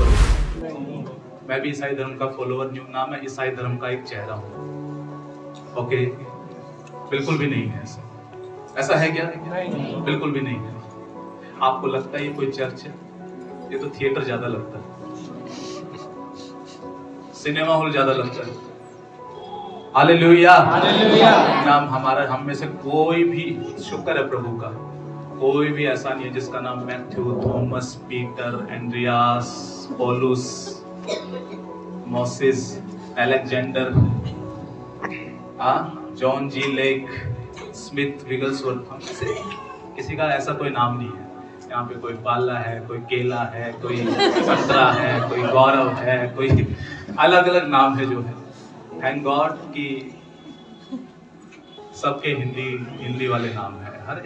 करोगे। मैं भी ईसाई धर्म का फॉलोअर नहीं हूँ, ना मैं ईसाई धर्म का एक चेहरा हूँ। ओके, बिल्कुल भी नहीं है ऐसा है क्या? नहीं, बिल्कुल भी नहीं है। आपको लगता है ये कोई चर्च है? ये तो थिएटर ज्यादा लगता है, सिनेमा हॉल ज्यादा लगता है। Hallelujah, hallelujah. नाम हमारा, हम में से कोई भी, शुक्र है प्रभु का, कोई भी ऐसा नहीं है जिसका नाम मैथ्यू, थॉमस, पीटर, एंड्रियास, पौलुस, मोसेस, अलेक्जेंडर, जॉन जी लेक, स्मिथ, विगलस्वर्थ, हम से किसी का ऐसा कोई नाम नहीं है। यहाँ पे कोई बाला है, कोई केला है, कोई संतरा है, कोई गौरव है, कोई अलग अलग नाम है जो है। थैंक गॉड कि सबके हिंदी वाले नाम है। अरे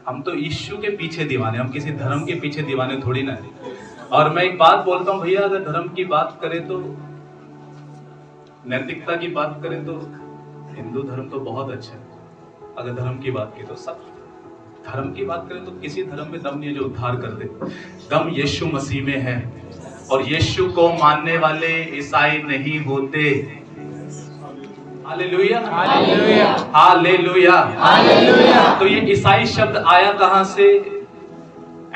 हम तो यीशु के पीछे दीवाने, हम किसी धर्म के पीछे दीवाने थोड़ी ना है। और मैं एक बात बोलता हूँ भैया, अगर धर्म की बात करें तो, नैतिकता की बात करें तो हिंदू धर्म तो बहुत अच्छा है। अगर धर्म की बात की तो, सब धर्म की बात करें तो किसी धर्म में दम नहीं है जो उद्धार कर दे। दम यीशु मसीह में है, और यीशु को मानने वाले ईसाई नहीं होते। Hallelujah, hallelujah, hallelujah, hallelujah. तो ये ईसाई शब्द आया कहां से?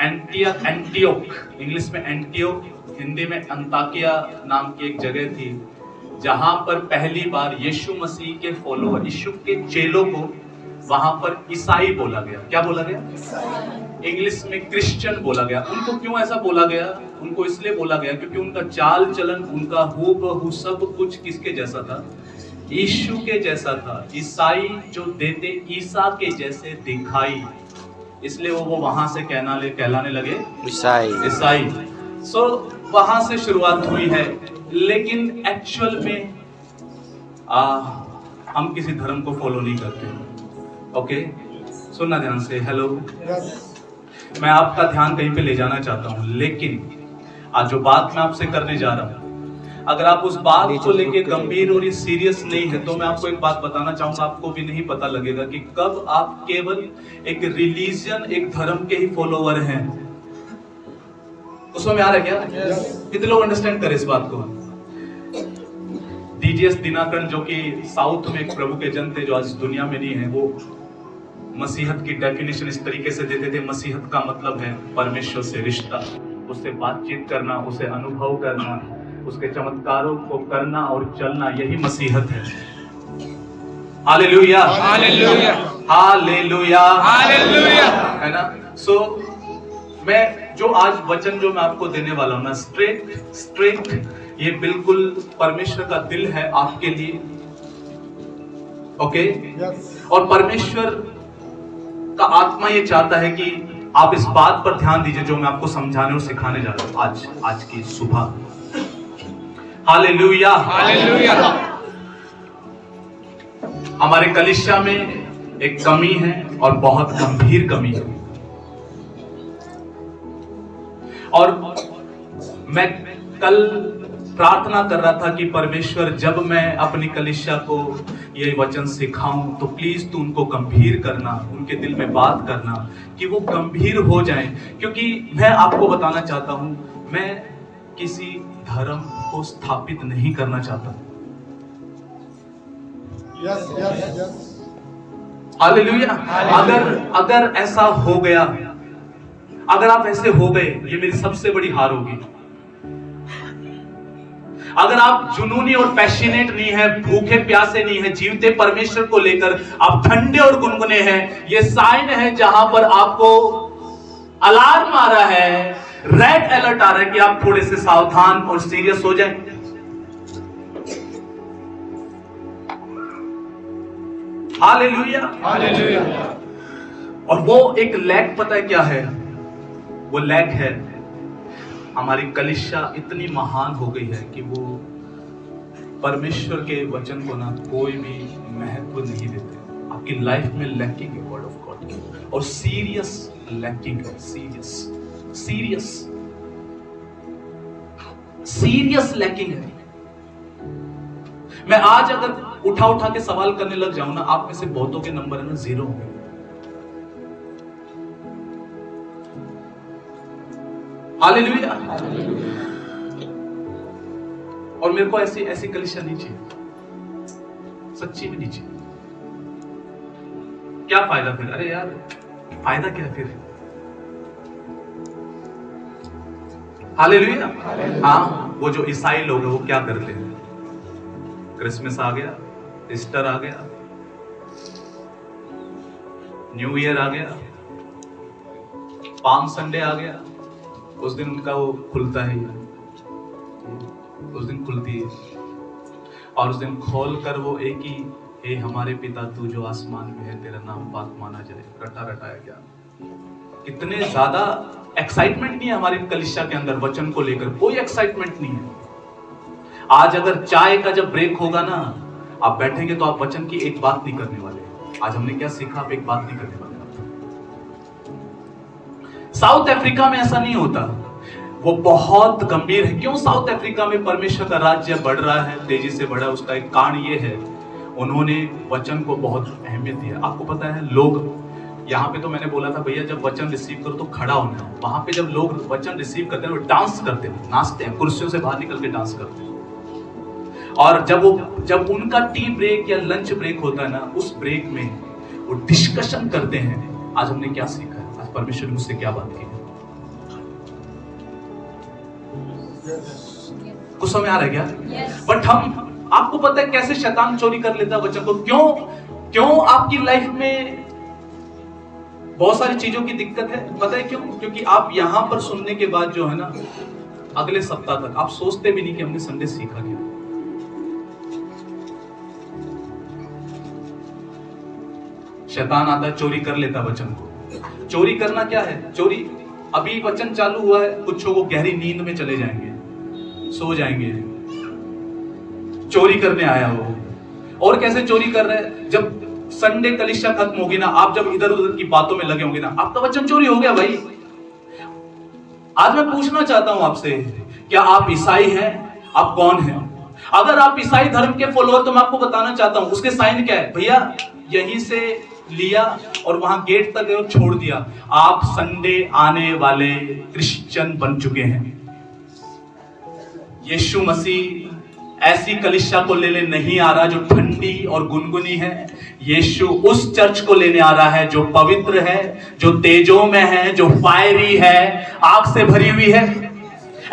एंटियोक, इंग्लिश में एंटियोक, हिंदी में अंताकिया नाम की एक जगह थी, जहां पर पहली बार यीशु मसीह के फॉलोअर, यीशु के चेलों को वहां पर ईसाई बोला गया। क्या बोला गया? इंग्लिश में क्रिश्चियन बोला गया। उनको क्यों ऐसा बोला गया? उनको इसलिए बोला गया क्योंकि उनका चाल चलन, उनका हूबहू सब कुछ किसके जैसा था? यीशु के जैसा था। ईसाई जो देते ईसा के जैसे दिखाई, इसलिए वो वहां से कहलाने लगे ईसाई। सो वहां से शुरुआत हुई है, लेकिन एक्चुअल में हम किसी धर्म को फॉलो नहीं करते। ओके, सुनना ध्यान से। हेलो, मैं आपका ध्यान कहीं पे ले जाना चाहता हूँ, लेकिन आज जो बात मैं आपसे करने जा रहा हूँ, अगर आप उस बात को लेके गंभीर और सीरियस नहीं है, तो मैं आपको एक बात बताना चाहूंगा, आपको भी नहीं पता लगेगा कि कब आप केवल एक रिलीजन, एक धर्म के ही फॉलोअर हैं। उसमें आ रहा है क्या? कितने लोग अंडरस्टैंड करें इस बात को? डीजीएस दिनाकरण, जो कि साउथ में एक प्रभु के जन थे, जो आज दुनिया में नहीं है, वो मसीहत की डेफिनेशन इस तरीके से देते थे। मसीहत का मतलब है परमेश्वर से रिश्ता, उससे बातचीत करना, उसे अनुभव करना, उसके चमत्कारों को करना और चलना, यही मसीहत है। हालेलुया, हालेलुया, हालेलुया, हालेलुया, है ना? सो मैं जो आज वचन जो मैं आपको देने वाला हूं ना, स्ट्रेट ये बिल्कुल परमेश्वर का दिल है आपके लिए। ओके, और परमेश्वर का आत्मा ये चाहता है कि आप इस बात पर ध्यान दीजिए जो मैं आपको समझाने और सिखाने जा रहा हूं आज की सुबह। Hallelujah, hallelujah. हमारे कलीसिया में एक कमी है, और बहुत गंभीर कमी है। और मैं कल प्रार्थना कर रहा था कि परमेश्वर, जब मैं अपनी कलीसिया को ये वचन सिखाऊं तो प्लीज तू उनको गंभीर करना, उनके दिल में बात करना कि वो गंभीर हो जाएं। क्योंकि मैं आपको बताना चाहता हूं, मैं किसी धर्म को स्थापित नहीं करना चाहता। हालेलुया। अगर ऐसा हो गया, अगर आप ऐसे हो गए, ये मेरी सबसे बड़ी हार होगी। अगर आप जुनूनी और पैशनेट नहीं है, भूखे प्यासे नहीं है, जीवते परमेश्वर को लेकर आप ठंडे और गुनगुने हैं, ये साइन है जहां पर आपको अलार्म आ रहा है, रेड अलर्ट आ रहा है कि आप थोड़े से सावधान और सीरियस हो जाएं। Hallelujah, hallelujah. और वो एक लैक, पता है क्या है? वो लैक है, हमारी कलीसिया इतनी महान हो गई है कि वो परमेश्वर के वचन को ना कोई भी महत्व नहीं देते। आपकी लाइफ में लैकिंग है वर्ड ऑफ गॉड की, और सीरियस लैकिंग है, सीरियस लैकिंग है। मैं आज अगर उठा के सवाल करने लग जाऊं ना, आप में से बहुतों के नंबर है ना 0 होंगे। हालेलुया। और मेरे को ऐसी ऐसी कलीसिया नहीं चाहिए, सच्ची में नहीं चाहिए। क्या फायदा फिर? अरे यार फायदा क्या फिर? हालेलुया। हाँ, वो जो ईसाई लोग हैं वो क्या करते हैं? क्रिसमस आ गया, ईस्टर आ गया, न्यू ईयर आ गया, पाम संडे आ गया, उस दिन उनका वो खुलता है, उस दिन खुलती है, और उस दिन खोल कर वो एक ही, हे हमारे पिता तू जो आसमान में है, तेरा नाम पाक माना जाए, रटा रटाया क्या। कितने ज्यादा एक्साइटमेंट नहीं है हमारी कलीसिया के अंदर वचन को लेकर, कोई एक्साइटमेंट नहीं है। आज अगर चाय का जब ब्रेक होगा ना, आप बैठेंगे तो आप वचन की एक बात नहीं करने वाले। आज हमने क्या सीखा? आप एक बात नहीं करने वाले। साउथ अफ्रीका में ऐसा नहीं होता, वो बहुत गंभीर है। क्यों साउथ अफ्रीका में परमेश्वर का राज्य बढ़ रहा है, तेजी से बढ़ा? उसका एक कारण ये है, उन्होंने वचन को बहुत अहमियत दिया। आपको पता है, लोग यहाँ पे तो मैंने बोला था भैया जब वचन रिसीव करो तो खड़ा होना है। वहां पे जब लोग वचन रिसीव करते हैं वो डांस करते हैं, नाचते हैं, कुर्सियों से बाहर निकल के डांस करते हैं। और जब उनका टी ब्रेक या लंच ब्रेक होता है ना, उस ब्रेक में वो डिस्कशन करते हैं, आज हमने क्या सीखा है, आज परमेश्वर ने मुझसे क्या बात की है। कुछ समझ आ रहा है क्या? बट हम, आपको पता है कैसे शैतान चोरी कर लेता है वचन को? क्यों आपकी लाइफ में बहुत सारी चीजों की दिक्कत है? पता है क्यों? क्योंकि आप यहां पर सुनने के बाद जो है ना, अगले सप्ताह तक आप सोचते भी नहीं कि हमने संडे सीखा क्या। शैतान आता है, चोरी कर लेता वचन को। चोरी करना क्या है? चोरी, अभी वचन चालू हुआ है, कुछ लोग गहरी नींद में चले जाएंगे, सो जाएंगे, चोरी करने आया हो। और कैसे चोरी कर रहे हैं? जब संडे कलीसिया खत्म होगी ना, आप जब इधर उधर की बातों में लगे होंगे ना, आपका वचन चोरी हो गया भाई। आज मैं पूछना चाहता हूं आपसे, क्या आप ईसाई हैं? आप कौन हैं? अगर आप ईसाई धर्म के फॉलोअर, तो मैं आपको बताना चाहता हूं उसके साइन क्या है भैया। यहीं से लिया और वहां गेट तक गए, छोड़ दिया, आप संडे आने वाले क्रिश्चियन बन चुके हैं। यीशु मसीह ऐसी कलीसिया को लेने नहीं आ रहा जो ठंडी और गुनगुनी है। यीशु उस चर्च को लेने आ रहा है जो पवित्र है, जो तेजों में है, जो फायरी है, आग से भरी हुई है।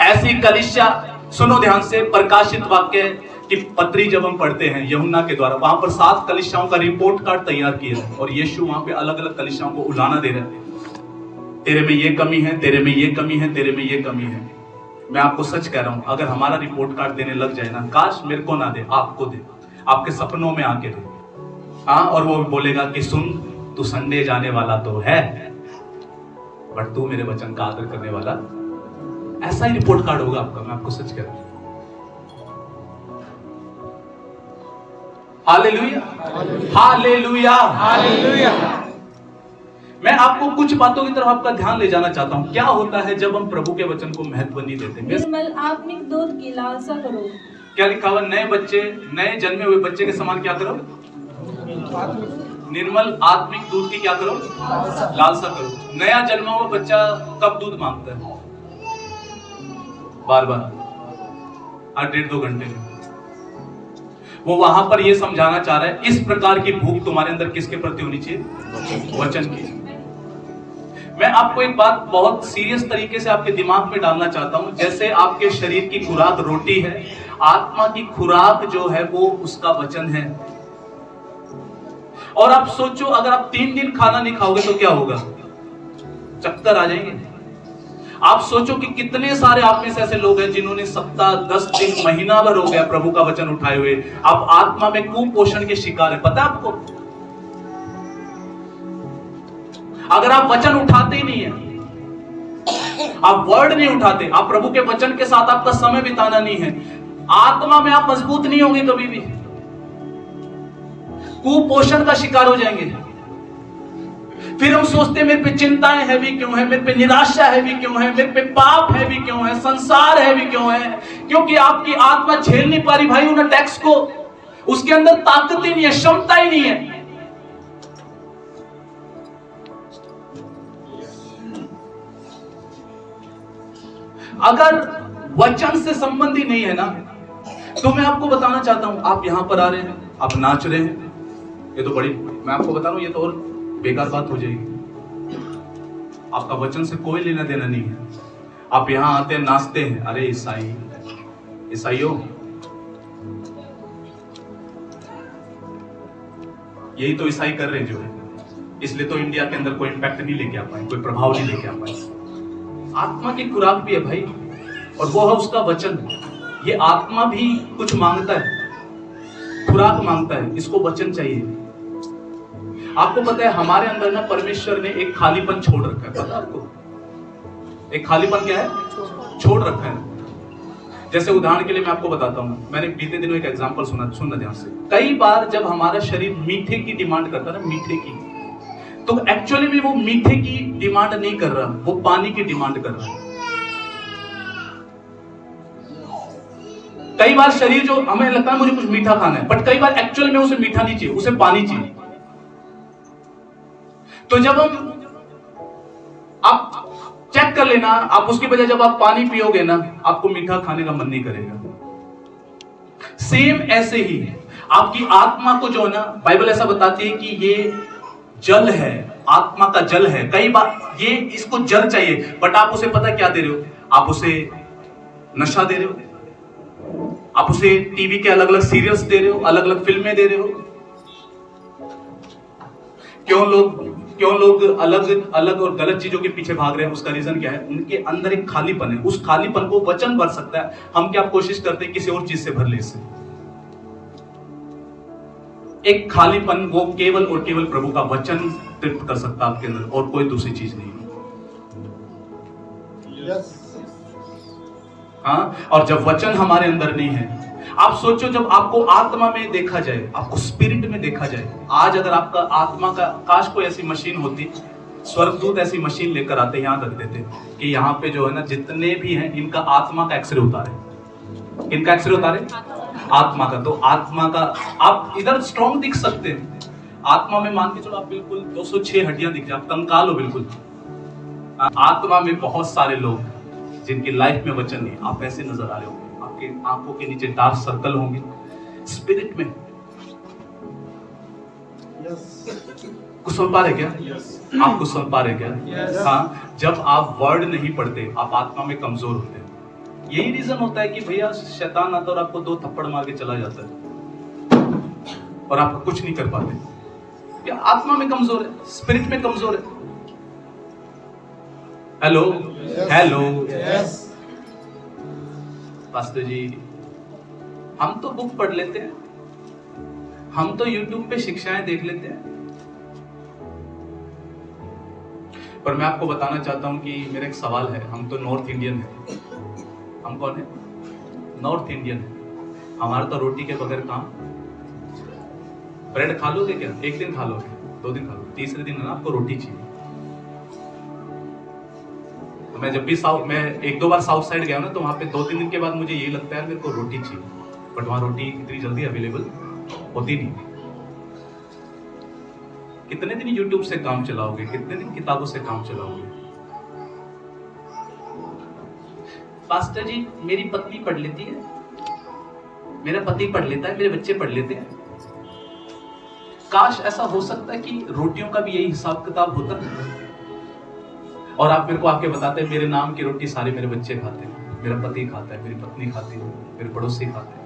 ऐसी कलीसिया, सुनो ध्यान से, प्रकाशित वाक्य की पत्री जब हम पढ़ते हैं यूहन्ना के द्वारा, वहां पर 7 कलीसियाओं का रिपोर्ट कार्ड तैयार किया है, और यीशु वहां पे अलग अलग कलीसियाओं को उलाना दे रहे हैं, तेरे में ये कमी है, तेरे में ये कमी है, तेरे में ये कमी है। मैं आपको सच कह रहा हूं, अगर हमारा रिपोर्ट कार्ड देने लग जाए ना, काश मेरे को ना दे, आपको दे, आपके सपनों में आके दे। हाँ, और वो बोलेगा कि सुन, तू संडे जाने वाला तो है, बट तू मेरे वचन का आदर करने वाला। ऐसा ही रिपोर्ट कार्ड होगा आपका, मैं आपको सच कह रहा हूं। Hallelujah, hallelujah, hallelujah. मैं आपको कुछ बातों की तरफ आपका ध्यान ले जाना चाहता हूं। क्या होता है जब हम प्रभु के वचन को महत्व नहीं देते? निर्मल आत्मिक दूध की लालसा करो। क्या लिखा हुआ? नए बच्चे, नए जन्मे हुए बच्चे के समान क्या करो? निर्मल आत्मिक दूध की क्या करो? लालसा करो। नया जन्मा हुआ बच्चा कब दूध मांगता है? बार बार, हर 1.5-2 घंटे में। वो वहां पर ये समझाना चाह रहा है, इस प्रकार की भूख तुम्हारे अंदर किसके प्रति होनी चाहिए? वचन की। मैं आपको एक बात बहुत सीरियस तरीके से आपके दिमाग में डालना चाहता हूं। जैसे आपके शरीर की खुराक रोटी है, आत्मा की खुराक जो है वो उसका वचन है। और आप सोचो, अगर आप 3 दिन खाना नहीं खाओगे तो क्या होगा? चक्कर आ जाएंगे। आप सोचो कि कितने सारे आप में से ऐसे लोग हैं जिन्होंने सप्ताह, 10 दिन, महीना भर हो गया प्रभु का वचन उठाए हुए, आप आत्मा में कुपोषण के शिकार है। पता है आपको? अगर आप वचन उठाते ही नहीं है, आप वर्ड नहीं उठाते, आप प्रभु के वचन के साथ आपका समय बिताना नहीं है, आत्मा में आप मजबूत नहीं होंगे, कभी भी कुपोषण का शिकार हो जाएंगे। फिर हम सोचते हैं मेरे पे चिंताएं हैवी क्यों है, मेरे पे निराशा हैवी क्यों है, मेरे पे पाप हैवी क्यों है, संसार हैवी क्यों है? क्योंकि आपकी आत्मा झेल नहीं पा रही भाई उन टैक्स को। उसके अंदर ताकत ही नहीं है, क्षमता ही नहीं है। अगर वचन से संबंधी नहीं है ना, तो मैं आपको बताना चाहता हूं, आप यहां पर आ रहे हैं, आप नाच रहे हैं, ये तो बड़ी, मैं आपको बता रहा हूं, ये तो और बेकार बात हो जाएगी। आपका वचन से कोई लेना देना नहीं है। आप यहां आते हैं, नाचते हैं, अरे ईसाइयों, यही तो ईसाई कर रहे हैं जो है, इसलिए तो इंडिया के अंदर कोई इंपैक्ट नहीं लेके आ पाए, कोई प्रभाव नहीं लेके आ पाए। आत्मा की खुराक भी है भाई, और वो है उसका वचन। ये आत्मा भी कुछ मांगता है, खुराक मांगता है, इसको वचन चाहिए। आपको पता है हमारे अंदर ना परमेश्वर ने एक खालीपन छोड़ रखा है, पता है आपको? एक खालीपन क्या है? छोड़ रखा है। जैसे उदाहरण के लिए मैं आपको बताता हूँ, मैंने बीते दिनों एक एग्जांपल सुनना ध्यान से। कई बार जब हमारा शरीर मीठे की डिमांड करता है ना, मीठे की, तो एक्चुअली में वो मीठे की डिमांड नहीं कर रहा, वो पानी की डिमांड कर रहा है। कई बार शरीर जो हमें लगता है मुझे कुछ मीठा खाना है, बट कई बार एक्चुअल में उसे मीठा नहीं चाहिए, उसे पानी चाहिए। तो जब आप चेक कर लेना, आप उसकी बजाय जब आप पानी पियोगे ना, आपको मीठा खाने का मन नहीं करेगा। सेम ऐसे ही आपकी आत्मा को जो है ना, बाइबल ऐसा बताती है कि ये जल है, आत्मा का जल है। कई बार ये इसको जल चाहिए, बट आप उसे पता क्या दे रहे हो? आप उसे नशा दे रहे हो, आप उसे टीवी के अलग अलग सीरियल्स दे रहे हो, अलग अलग फिल्में दे रहे हो। क्यों लोग अलग अलग और गलत चीजों के पीछे भाग रहे हैं? उसका रीजन क्या है? उनके अंदर एक खालीपन है। उस खालीपन को वचन भर सकता है। हम क्या कोशिश करते हैं किसी और चीज से भर ले इसे। एक खालीपन वो केवल और केवल प्रभु का वचन तृप्त कर सकता है आपके अंदर, और कोई दूसरी चीज नहीं। हाँ, और जब वचन हमारे अंदर नहीं है, आप सोचो जब आपको आत्मा में देखा जाए, आपको स्पिरिट में देखा जाए। आज अगर आपका आत्मा का, काश कोई ऐसी मशीन होती, स्वर्गदूत ऐसी मशीन लेकर आते, यहां रख देते कि यहाँ पे जो है ना जितने भी हैं इनका आत्मा का एक्सरे उतारे। इनका एक्सरे उतारे आत्मा का। तो आत्मा का आप इधर स्ट्रॉन्ग दिख सकते हैं, आत्मा में मान के चलो आप बिल्कुल 206 हड्डियां दिख जाए, आप कंकाल हो बिल्कुल। आत्मा में बहुत सारे लोग जिनकी लाइफ में वचन नहीं, आप ऐसे नजर आ रहे होंगे, आपके आंखों के नीचे डार्क सर्कल होंगे। स्पिरिट में कुछ सुन पा रहे क्या? आप कुछ सुन पा रहे क्या? हाँ, जब आप वर्ड नहीं पढ़ते, आप आत्मा में कमजोर होते हैं। यही रीजन होता है कि भैया शैतान आता और आपको 2 थप्पड़ मार के चला जाता है और आप कुछ नहीं कर पाते। क्या आत्मा में कमजोर है, स्पिरिट में कमजोर है। हेलो हेलो पास्टर जी, हम तो बुक पढ़ लेते हैं, हम तो YouTube पे शिक्षाएं देख लेते हैं, पर मैं आपको बताना चाहता हूं कि मेरा एक सवाल है। हम तो नॉर्थ इंडियन है। हम कौन है? नॉर्थ इंडियन है। हमारा तो रोटी के बगैर काम। ब्रेड खा लोगे क्या? एक दिन खा लोगे, 2 दिन खा लोगे, तीसरे दिन ना आपको रोटी चाहिए। तो मैं जब भी मैं 1-2 बार साउथ साइड गया ना, तो वहां पे 2-3 दिन के बाद मुझे यही लगता है मेरे को रोटी चाहिए, बट वहां रोटी इतनी जल्दी अवेलेबल होती नहीं। कितने दिन YouTube से काम चलाओगे? कितने दिन किताबों से काम चलाओगे? पास्टर जी, मेरी पत्नी पढ़ लेती है, मेरा पति पढ़ लेता है, मेरे बच्चे पढ़ लेते हैं। काश ऐसा हो सकता है कि रोटियों का भी यही हिसाब किताब होता है, और आप मेरे को आके बताते हैं मेरे नाम की रोटी सारे मेरे बच्चे खाते हैं, मेरा पति खाता है, मेरी पत्नी खाती है, मेरे पड़ोसी खाते हैं।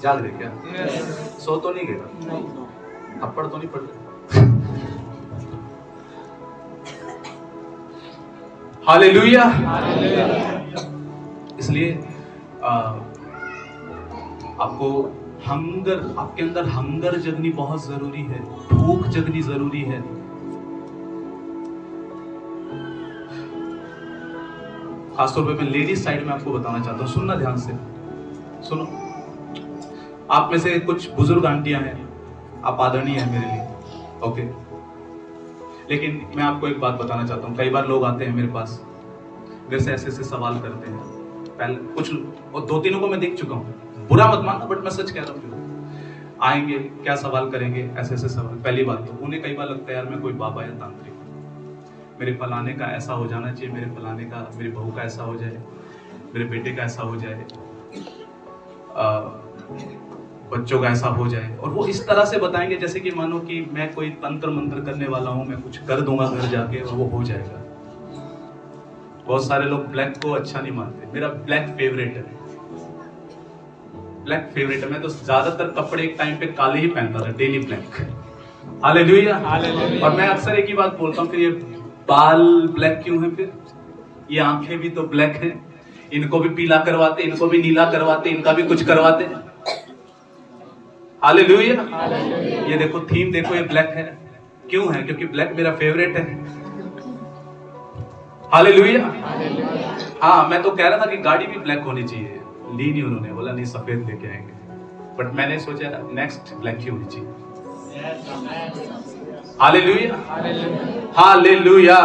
जाग रहे क्या? सो तो नहीं गया? थप्पड़ तो नहीं पड़ रहे? हालेलुया। इसलिए आपको हंगर, आपके अंदर हंगर जगनी बहुत जरूरी है, भूख जगनी जरूरी है। खासतौर पे मैं लेडीज साइड में आपको बताना चाहता हूँ, सुनना ध्यान से सुनो। आप में से कुछ बुजुर्ग आंटियां हैं, आप आदरणीय हैं मेरे लिए, ओके। लेकिन मैं आपको एक बात बताना चाहता हूँ, कई बार लोग आते हैं मेरे पास, मेरे से ऐसे ऐसे सवाल करते हैं। पहले कुछ और 2-3 को मैं देख चुका हूँ, बुरा मत मानना, बट मैं सच कह रहा हूँ। आएंगे, क्या सवाल करेंगे, ऐसे ऐसे सवाल। पहली बात तो उन्हें कई बार लगता है यार मैं कोई बाबा या तांत्रिक, मेरे फलाने का ऐसा हो जाना चाहिए, मेरे फलाने का, मेरी बहू का ऐसा हो जाए, मेरे बेटे का ऐसा हो जाए, बच्चों का ऐसा हो जाए। और वो इस तरह से बताएंगे जैसे कि मानो कि मैं कोई तंत्र मंत्र करने वाला हूं, मैं कुछ कर दूंगा घर जाके और वो हो जाएगा। बहुत सारे लोग ब्लैक को अच्छा नहीं मानते, मेरा ब्लैक फेवरेट है, ब्लैक फेवरेट है। मैं तो ज्यादातर कपड़े एक टाइम पे काले ही पहनता था, डेली ब्लैक। हालेलुया। और मैं अक्सर एक ही बात बोलता हूँ, फिर ये बाल ब्लैक क्यों है, फिर ये आंखें भी तो ब्लैक हैं, इनको भी पीला करवाते, इनको भी नीला करवाते, इनका भी कुछ करवाते। हालेलुया। ये देखो थीम देखो, ये ब्लैक है। क्यों है? क्योंकि ब्लैक मेरा फेवरेट है। हालेलुया। हाँ, मैं तो कह रहा था कि गाड़ी भी ब्लैक होनी चाहिए, ली नहीं उन्होंने, बोला नहीं सफेद लेके आएंगे, बट मैंने सोचा नेक्स्ट ब्लैक ही होनी चाहिए। हालेलुया। हालेलुया।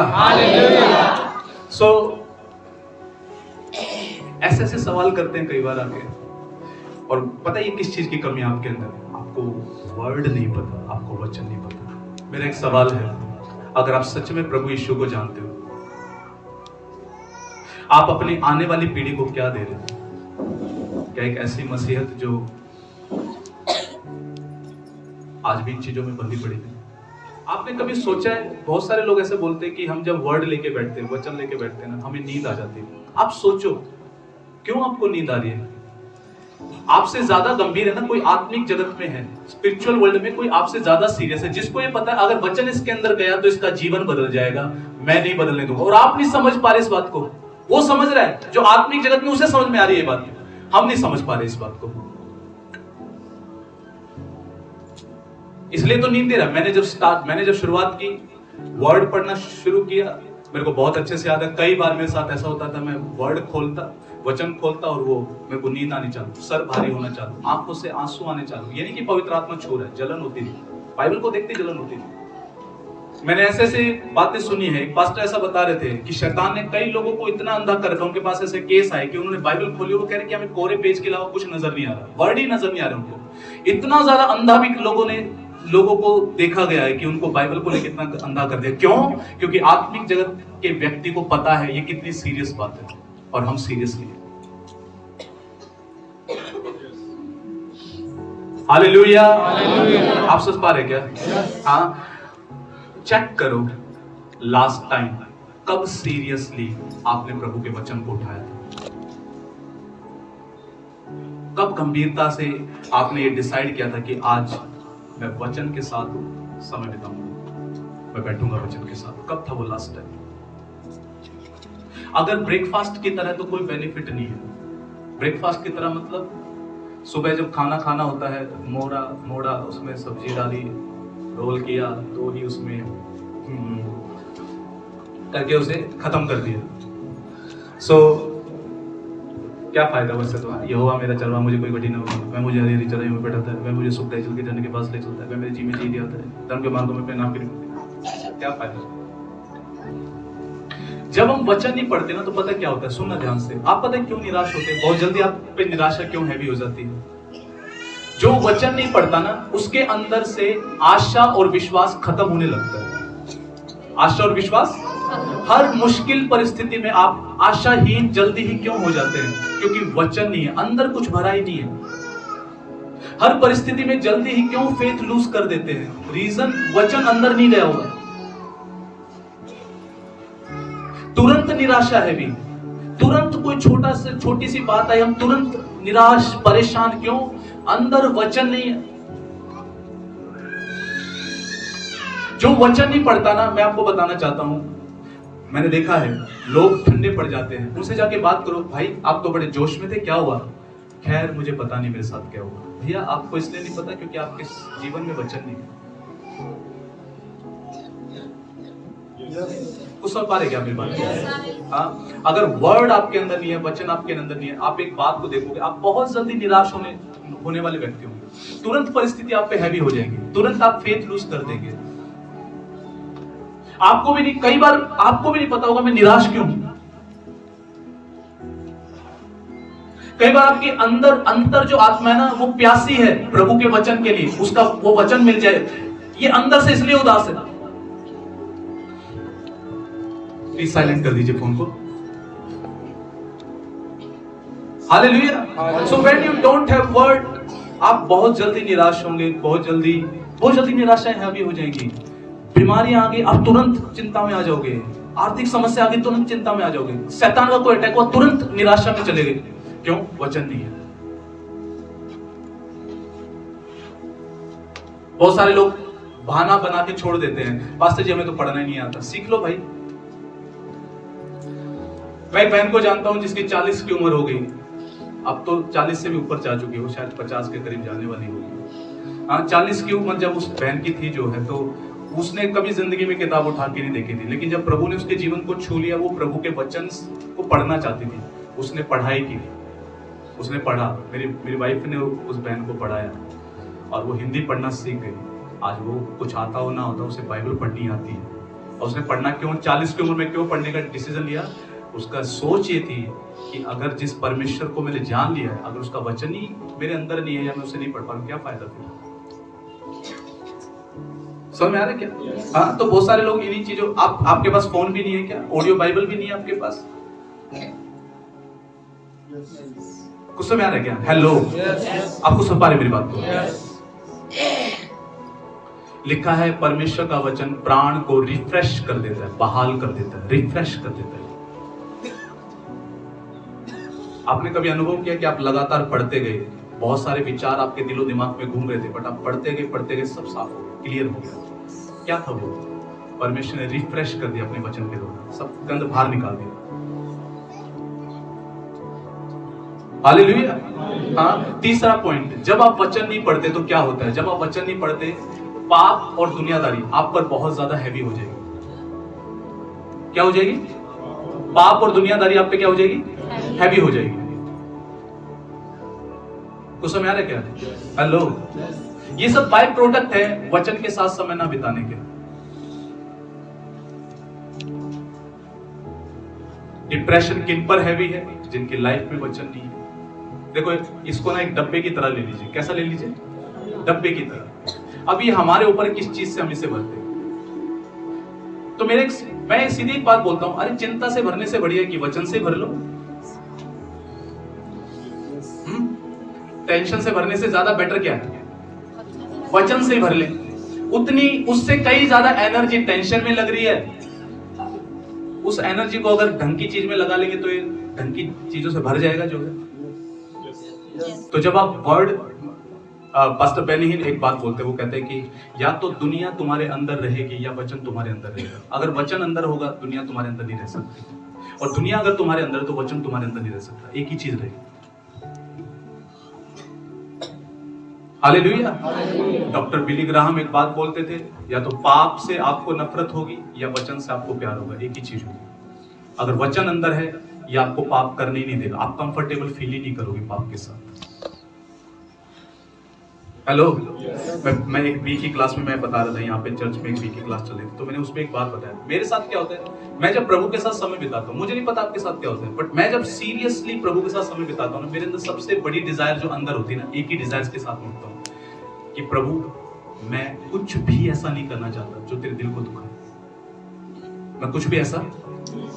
सो ऐसे ऐसे सवाल करते हैं कई बार आके, और पता है ये किस चीज की कमी है आपके अंदर? आपको वर्ड नहीं पता, आपको वचन नहीं पता। मेरा एक सवाल है, अगर आप सच में प्रभु यीशु को जानते हो, आप अपनी आने वाली पीढ़ी को क्या दे रहे हो? क्या एक ऐसी मसीहत जो आज भी इन चीजों में बंधी पड़ी है? आपने कभी सोचा है, बहुत सारे लोग ऐसे बोलते हैं कि हम जब वर्ड लेके बैठते हैं, वचन लेके बैठते हैं ना, हमें नींद आ जाती है। आप सोचो क्यों आपको नींद आ रही है? आपसे ज्यादा गंभीर है ना कोई आत्मिक जगत में है, स्पिरिचुअल वर्ल्ड में कोई आपसे ज्यादा सीरियस है, जिसको ये पता है अगर वचन इसके अंदर गया तो इसका जीवन बदल जाएगा, मैं नहीं बदलने दूंगा। और आप नहीं समझ पा रहे इस बात को, वो समझ रहा है जो आत्मिक जगत में, उसे समझ में आ रही है ये बात, हम नहीं समझ पा रहे इस बात को, इसलिए तो नींद दे रहा। मैंने जब शुरुआत की, वर्ड पढ़ना शुरू किया, मेरे को बहुत अच्छे से याद है, कई बार मेरे साथ ऐसा होता था, मैं वर्ड खोलता, वचन खोलता और वो मेरे को नींद आनी चालू, सर भारी होना चालू, आंखों से आंसू आने चालू। ये नहीं कि पवित्र आत्मा छू रहा है, जलन होती थी, बाइबल को देखते जलन होती थी। मैंने ऐसे ऐसे बातें सुनी है, एक पास्टर ऐसा बता रहे थे कि शैतान ने कई लोगों को इतना अंधा कर रखा, उनके पास ऐसे केस आए कि उन्होंने बाइबल खोली और वो कह रहे कि हमें कोरे पेज के अलावा कुछ नजर नहीं आ रहा, वर्ड ही नजर नहीं आ रहा उनको। इतना ज्यादा अंधा भी लोगों को देखा गया है कि उनको बाइबल को लेकर इतना अंधा कर दिया। क्यों? क्योंकि आत्मिक जगत के व्यक्ति को पता है ये कितनी सीरियस बात है और हम सीरियस नहीं है। हालेलुया। आप सोच पा रहे क्या? हाँ, चेक करो लास्ट टाइम कब सीरियसली आपने प्रभु के वचन को उठाया था, कब गंभीरता से आपने ये डिसाइड किया था कि आज मैं वचन के साथ समय बिताऊंगा, मैं बैठूंगा वचन के साथ। कब था वो लास्ट टाइम? अगर ब्रेकफास्ट की तरह तो कोई बेनिफिट नहीं है। ब्रेकफास्ट की तरह मतलब सुबह जब खाना होता है, मोड़ा उसमें सब्जी डाली, रोल किया, दो ही उसमें करके उसे खत्म कर दिया। क्या फायदा वैसे? तो ये हुआ मेरा चलवा, मुझे कोई कठिन होगा, मैं मुझे हरी हरी चराई में बैठाता है, मैं मुझे सुखदाई चल के जाने के पास ले चलता है, मैं मेरे जी में जी दिया आता है, धर्म के मार्गों में नाम फिर, क्या फायदा? जब हम वचन नहीं पढ़ते ना तो पता क्या होता है, सुनना ध्यान से। आप पता है क्यों निराश होते हैं? बहुत जल्दी आप पे निराशा क्यों हैवी हो जाती है? जो वचन नहीं पढ़ता ना, उसके अंदर से आशा और विश्वास खत्म होने लगता है। आशा और विश्वास, हर मुश्किल परिस्थिति में आप आशाहीन जल्दी ही क्यों हो जाते हैं? क्योंकि वचन नहीं है, अंदर कुछ भरा ही नहीं है। हर परिस्थिति में जल्दी ही क्यों फेथ लूज कर देते हैं? रीजन वचन अंदर नहीं गया हुआ। तुरंत निराशा है भी, तुरंत कोई छोटी सी बात आई हम तुरंत निराश परेशान क्यों? अंदर वचन नहीं है। जो वचन नहीं पढ़ता ना, मैं आपको बताना चाहता हूं, मैंने देखा है लोग ठंडे पड़ जाते हैं, उनसे जाके बात करो, भाई आप तो बड़े जोश में थे, क्या हुआ? खैर मुझे पता नहीं मेरे साथ क्या हुआ। भैया आपको इसलिए नहीं पता क्योंकि आपके जीवन में वचन नहीं है। कुछ समझ पा रहे क्या मेरी बात? हाँ, अगर वर्ड आपके अंदर नहीं है, वचन आपके अंदर नहीं है, आप एक बात को देखोगे, आप बहुत जल्दी निराश होने वाले व्यक्ति होंगे। तुरंत परिस्थिति आप पे हैवी हो जाएगी, तुरंत आप फेथ लूज कर देंगे। आपको भी नहीं, कई बार आपको भी नहीं पता होगा मैं निराश क्यों हूं। कई बार आपके अंतर जो आत्मा है ना, वो प्यासी है प्रभु के वचन के लिए, उसका वो वचन मिल जाए, ये अंदर से इसलिए उदास है। प्लीज साइलेंट कर दीजिए फोन को। Hallelujah. So when you don't have word, आप बहुत जल्दी निराश होंगे, बहुत जल्दी निराशाएं हावी हो जाएंगी। बीमारियां आ गई, आप तुरंत चिंता में आ जाओगे। आर्थिक समस्या आ गई, तुरंत चिंता में आ जाओगे। शैतान का कोई अटैक हुआ, तुरंत निराशा में चले गए। क्यों? वचन नहीं है। बहुत सारे लोग बहाना बना के छोड़ देते हैं, पास्टर जी हमें तो पढ़ना ही नहीं आता। सीख लो भाई। मैं एक बहन को जानता हूं जिसकी 40 की उम्र हो गई, अब तो 40 से भी ऊपर जा चुकी है, वो शायद 50 के करीब जाने वाली होगी। हाँ, 40 की उम्र जब उस बहन की थी जो है, तो उसने कभी जिंदगी में किताब उठा के नहीं देखी थी, लेकिन जब प्रभु ने उसके जीवन को छू लिया, वो प्रभु के वचन को पढ़ना चाहती थी। उसने पढ़ाई की, उसने पढ़ा। मेरी वाइफ ने उस बहन को पढ़ाया और वो हिंदी पढ़ना सीख गई। आज वो कुछ आता हो ना होता, उसे बाइबल पढ़नी आती है। और उसने पढ़ना क्यों, 40 की उम्र में क्यों पढ़ने का डिसीजन लिया? उसका सोच ये थी कि अगर जिस परमेश्वर को मैंने जान लिया है, अगर उसका वचन ही मेरे अंदर नहीं है या मैं उसे नहीं पढ़ पाऊँ, क्या फायदा फिर? समझ में आ रहा है क्या? हाँ, तो बहुत सारे लोग इन्हीं चीजों, आपके पास फोन भी नहीं है क्या? ऑडियो बाइबल भी नहीं है आपके पास? कुछ समझ में आ रहा है क्या? हेलो, आपको सुन पा रहे मेरी बात को? लिखा है परमेश्वर का वचन प्राण को रिफ्रेश कर देता है, बहाल कर देता है, रिफ्रेश कर देता है। आपने कभी अनुभव किया कि आप लगातार पढ़ते गए, बहुत सारे विचार आपके दिलो दिमाग में घूम रहे थे, बट आप पढ़ते गए सब साफ हो गया, क्लियर हो गया। क्या था वो? परमेश्वर ने रिफ्रेश कर दिया अपने वचन के द्वारा, सब गंद बाहर निकाल दिया। हालेलुया। हाँ, तीसरा पॉइंट, जब आप वचन नहीं पढ़ते तो क्या होता है? जब आप वचन नहीं पढ़ते, पाप और दुनियादारी आप पर बहुत ज्यादा हैवी हो जाएगी। क्या हो जाएगी? पाप और दुनियादारी आप पे क्या हो जाएगी? हैवी हो जाएगी। कुछ समझ आ रहा है क्या? हेलो, ये सब बाय प्रोडक्ट है वचन के साथ समय ना बिताने के। डिप्रेशन किन पर हैवी है? जिनकी लाइफ में वचन नहीं है। देखो, इसको ना एक डब्बे की तरह ले लीजिए। कैसा ले लीजिए? डब्बे की तरह। अब ये हमारे ऊपर किस चीज से हम इसे भरते हैं। तो मैं सीधी एक बात बोलता हूं, अरे चिंता से भरने से बढ़िया कि वचन से भर लो। टेंशन से भरने से ज्यादा बेटर क्या है? वचन से भर ले। उतनी उससे कई ज्यादा एनर्जी टेंशन में लग रही है, उस एनर्जी को अगर ढंग की चीज में लगा लेंगे तो ये ढंग की चीजों से भर जाएगा जो है। तो जब आप वर्ड, पास्टर बेनी हिन एक बात बोलते हैं, वो कहते हैं कि या तो दुनिया तुम्हारे अंदर रहेगी या वचन तुम्हारे अंदर रहेगा। अगर वचन अंदर होगा, दुनिया तुम्हारे अंदर नहीं रह सकती, और दुनिया अगर तुम्हारे अंदर है तो वचन तुम्हारे अंदर नहीं रह सकता। एक ही चीज रहेगी। हालेलुया। डॉक्टर बिली ग्राहम एक बात बोलते थे, या तो पाप से आपको नफरत होगी या वचन से आपको प्यार होगा। एक ही चीज होगी। अगर वचन अंदर है, या आपको पाप करने ही नहीं देगा, आप कंफर्टेबल फील ही नहीं करोगे पाप के साथ। हेलो, मैं एक बी की क्लास में मैं बता रहा था, यहाँ पे चर्च में एक बी की क्लास चल रही थी, तो मैंने उसमें एक बात बताया। मेरे साथ क्या होता है, मैं जब प्रभु के साथ समय बिताता हूँ, मुझे नहीं पता आपके साथ क्या होता है, बट मैं जब सीरियसली प्रभु के साथ समय बिताता हूँ ना, मेरे अंदर सबसे बड़ी डिजायर जो अंदर होती है ना, एक ही डिजायर के साथ उठता हूँ कि प्रभु मैं कुछ भी ऐसा नहीं करना चाहता जो तेरे दिल को दुखाए। मैं कुछ भी ऐसा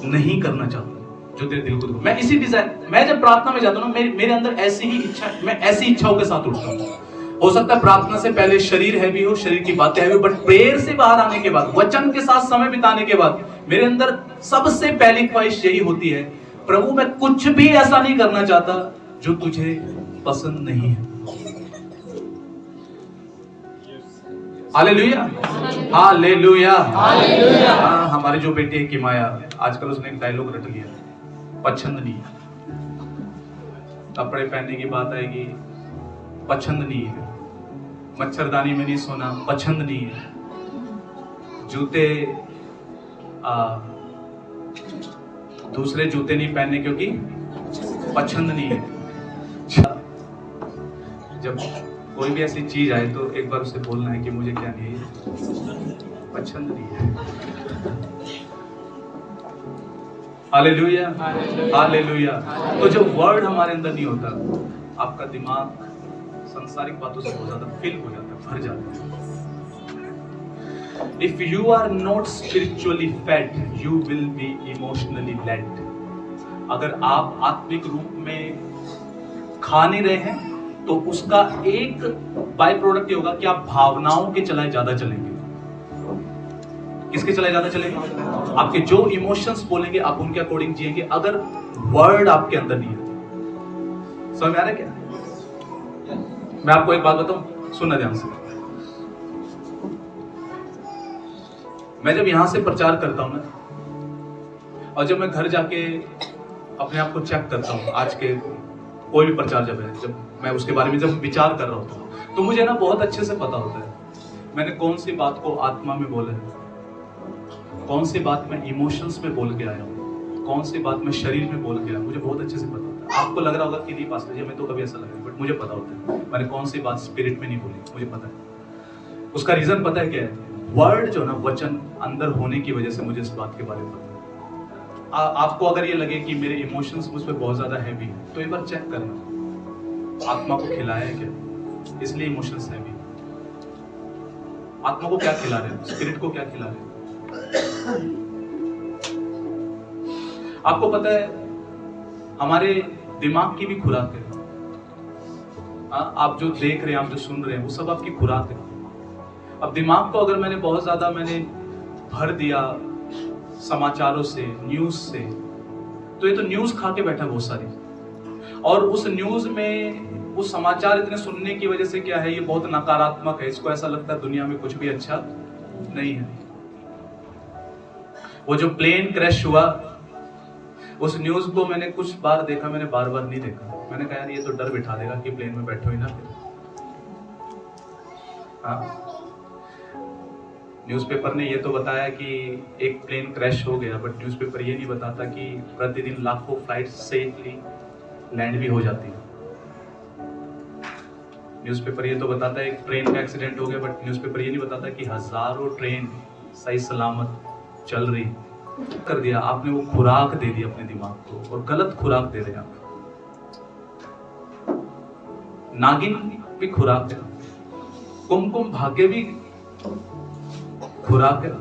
नहीं करना चाहता जो तेरे दिल को दुखाए। मैं इसी डिजायर, मैं जब प्रार्थना में जाता हूँ ना, मेरे अंदर ऐसी ही इच्छा, मैं ऐसी इच्छाओं के साथ उठता हूँ। हो सकता है प्रार्थना से पहले शरीर हैवी हो, शरीर की बातें हैवी हो, बट प्रेयर से बाहर आने के बाद, वचन के साथ समय बिताने के बाद, मेरे अंदर सबसे पहली ख्वाहिश यही होती है, प्रभु मैं कुछ भी ऐसा नहीं करना चाहता जो तुझे पसंद नहीं है। Hallelujah, hallelujah, hallelujah. हमारी जो बेटी है किमाया, आजकल उसने एक डायलॉग रट लिया, पसंद नहीं है। कपड़े पहनने की बात आएगी, पसंद नहीं है। मच्छरदानी में नहीं सोना, पसंद नहीं है। जूते दूसरे जूते नहीं पहनने क्योंकि पसंद नहीं है। जब कोई भी ऐसी चीज आए तो एक बार उसे बोलना है कि मुझे क्या नहीं है, पसंद नहीं है। Hallelujah, hallelujah. तो जब वर्ड हमारे अंदर नहीं होता, आपका दिमाग सांसारिक बातों से बहुत ज्यादा फिल हो जाता है, भर जाता है। If you are not spiritually fed, you will be emotionally led. अगर आप आत्मिक रूप में खा नहीं रहे हैं तो उसका एक बाय प्रोडक्ट ये होगा कि आप भावनाओं के चलाए ज्यादा चलेंगे। किसके चलाए ज्यादा चलेंगे? आपके जो इमोशंस बोलेंगे आप उनके अकॉर्डिंग जिएंगे, अगर वर्ड आपके अंदर नहीं है। समझ में आ रहा है क्या? मैं आपको एक बात बताऊं, सुनना ध्यान से। मैं जब यहां से प्रचार करता हूं ना, और जब मैं घर जाके अपने आप को चेक करता हूं, आज के कोई भी प्रचार जब मैं उसके बारे में जब विचार कर रहा होता हूं, तो मुझे ना बहुत अच्छे से पता होता है मैंने कौन सी बात को आत्मा में बोला है, कौन सी बात मैं इमोशंस में बोल के आया हूं, कौन सी बात मैं शरीर में बोल के आया, मुझे बहुत अच्छे से पता होता है। आपको लग रहा होगा कि नहीं पास्टर जी, हमें तो कभी ऐसा लगा, बट मुझे पता होता है मैंने कौन सी बात स्पिरिट में नहीं बोली, मुझे पता है। उसका रीजन पता है क्या है? वर्ड जो ना, वचन अंदर होने की वजह से मुझे इस बात के बारे में पता है। आपको अगर ये लगे कि मेरे इमोशंस मुझ पर बहुत ज्यादा हैवी है, तो एक बार चेक करना आत्मा को खिलाया है क्या, इसलिए इमोशंस हैवी। आत्मा को क्या खिला रहे हैं, स्पिरिट को क्या खिला रहे हैं? आपको पता है हमारे दिमाग की भी खुराक है। आप जो देख रहे हैं, आप जो सुन रहे हैं, वो सब आपकी खुराक है। अब दिमाग को अगर मैंने बहुत ज्यादा भर दिया समाचारों से, न्यूज से, तो ये तो न्यूज खा के बैठा बहुत सारी, और उस न्यूज में वो समाचार इतने सुनने की वजह से क्या है, ये बहुत नकारात्मक है, इसको ऐसा लगता है दुनिया में कुछ भी अच्छा नहीं है। वो जो प्लेन क्रैश हुआ, उस न्यूज को मैंने कुछ बार देखा, मैंने बार बार नहीं देखा। मैंने कहा यार ये तो डर बिठा देगा कि प्लेन में बैठो ही ना फिर। न्यूज़पेपर ने ये तो बताया कि एक प्लेन क्रैश हो गया, बट न्यूज़पेपर ये नहीं बताता कि प्रतिदिन लाखों फ्लाइट सेफली लैंड भी हो जाती है। न्यूज़पेपर ये तो बताता है एक ट्रेन का एक्सीडेंट हो गया, बट न्यूज़पेपर ये नहीं बताता कि हजारों ट्रेन सही सलामत चल रही। कर दिया आपने, वो खुराक दे दी अपने दिमाग को, और गलत खुराक दे रहे हैं आप। नागिन भी खुराक है, कुमकुम भाग्य भी खुराक है।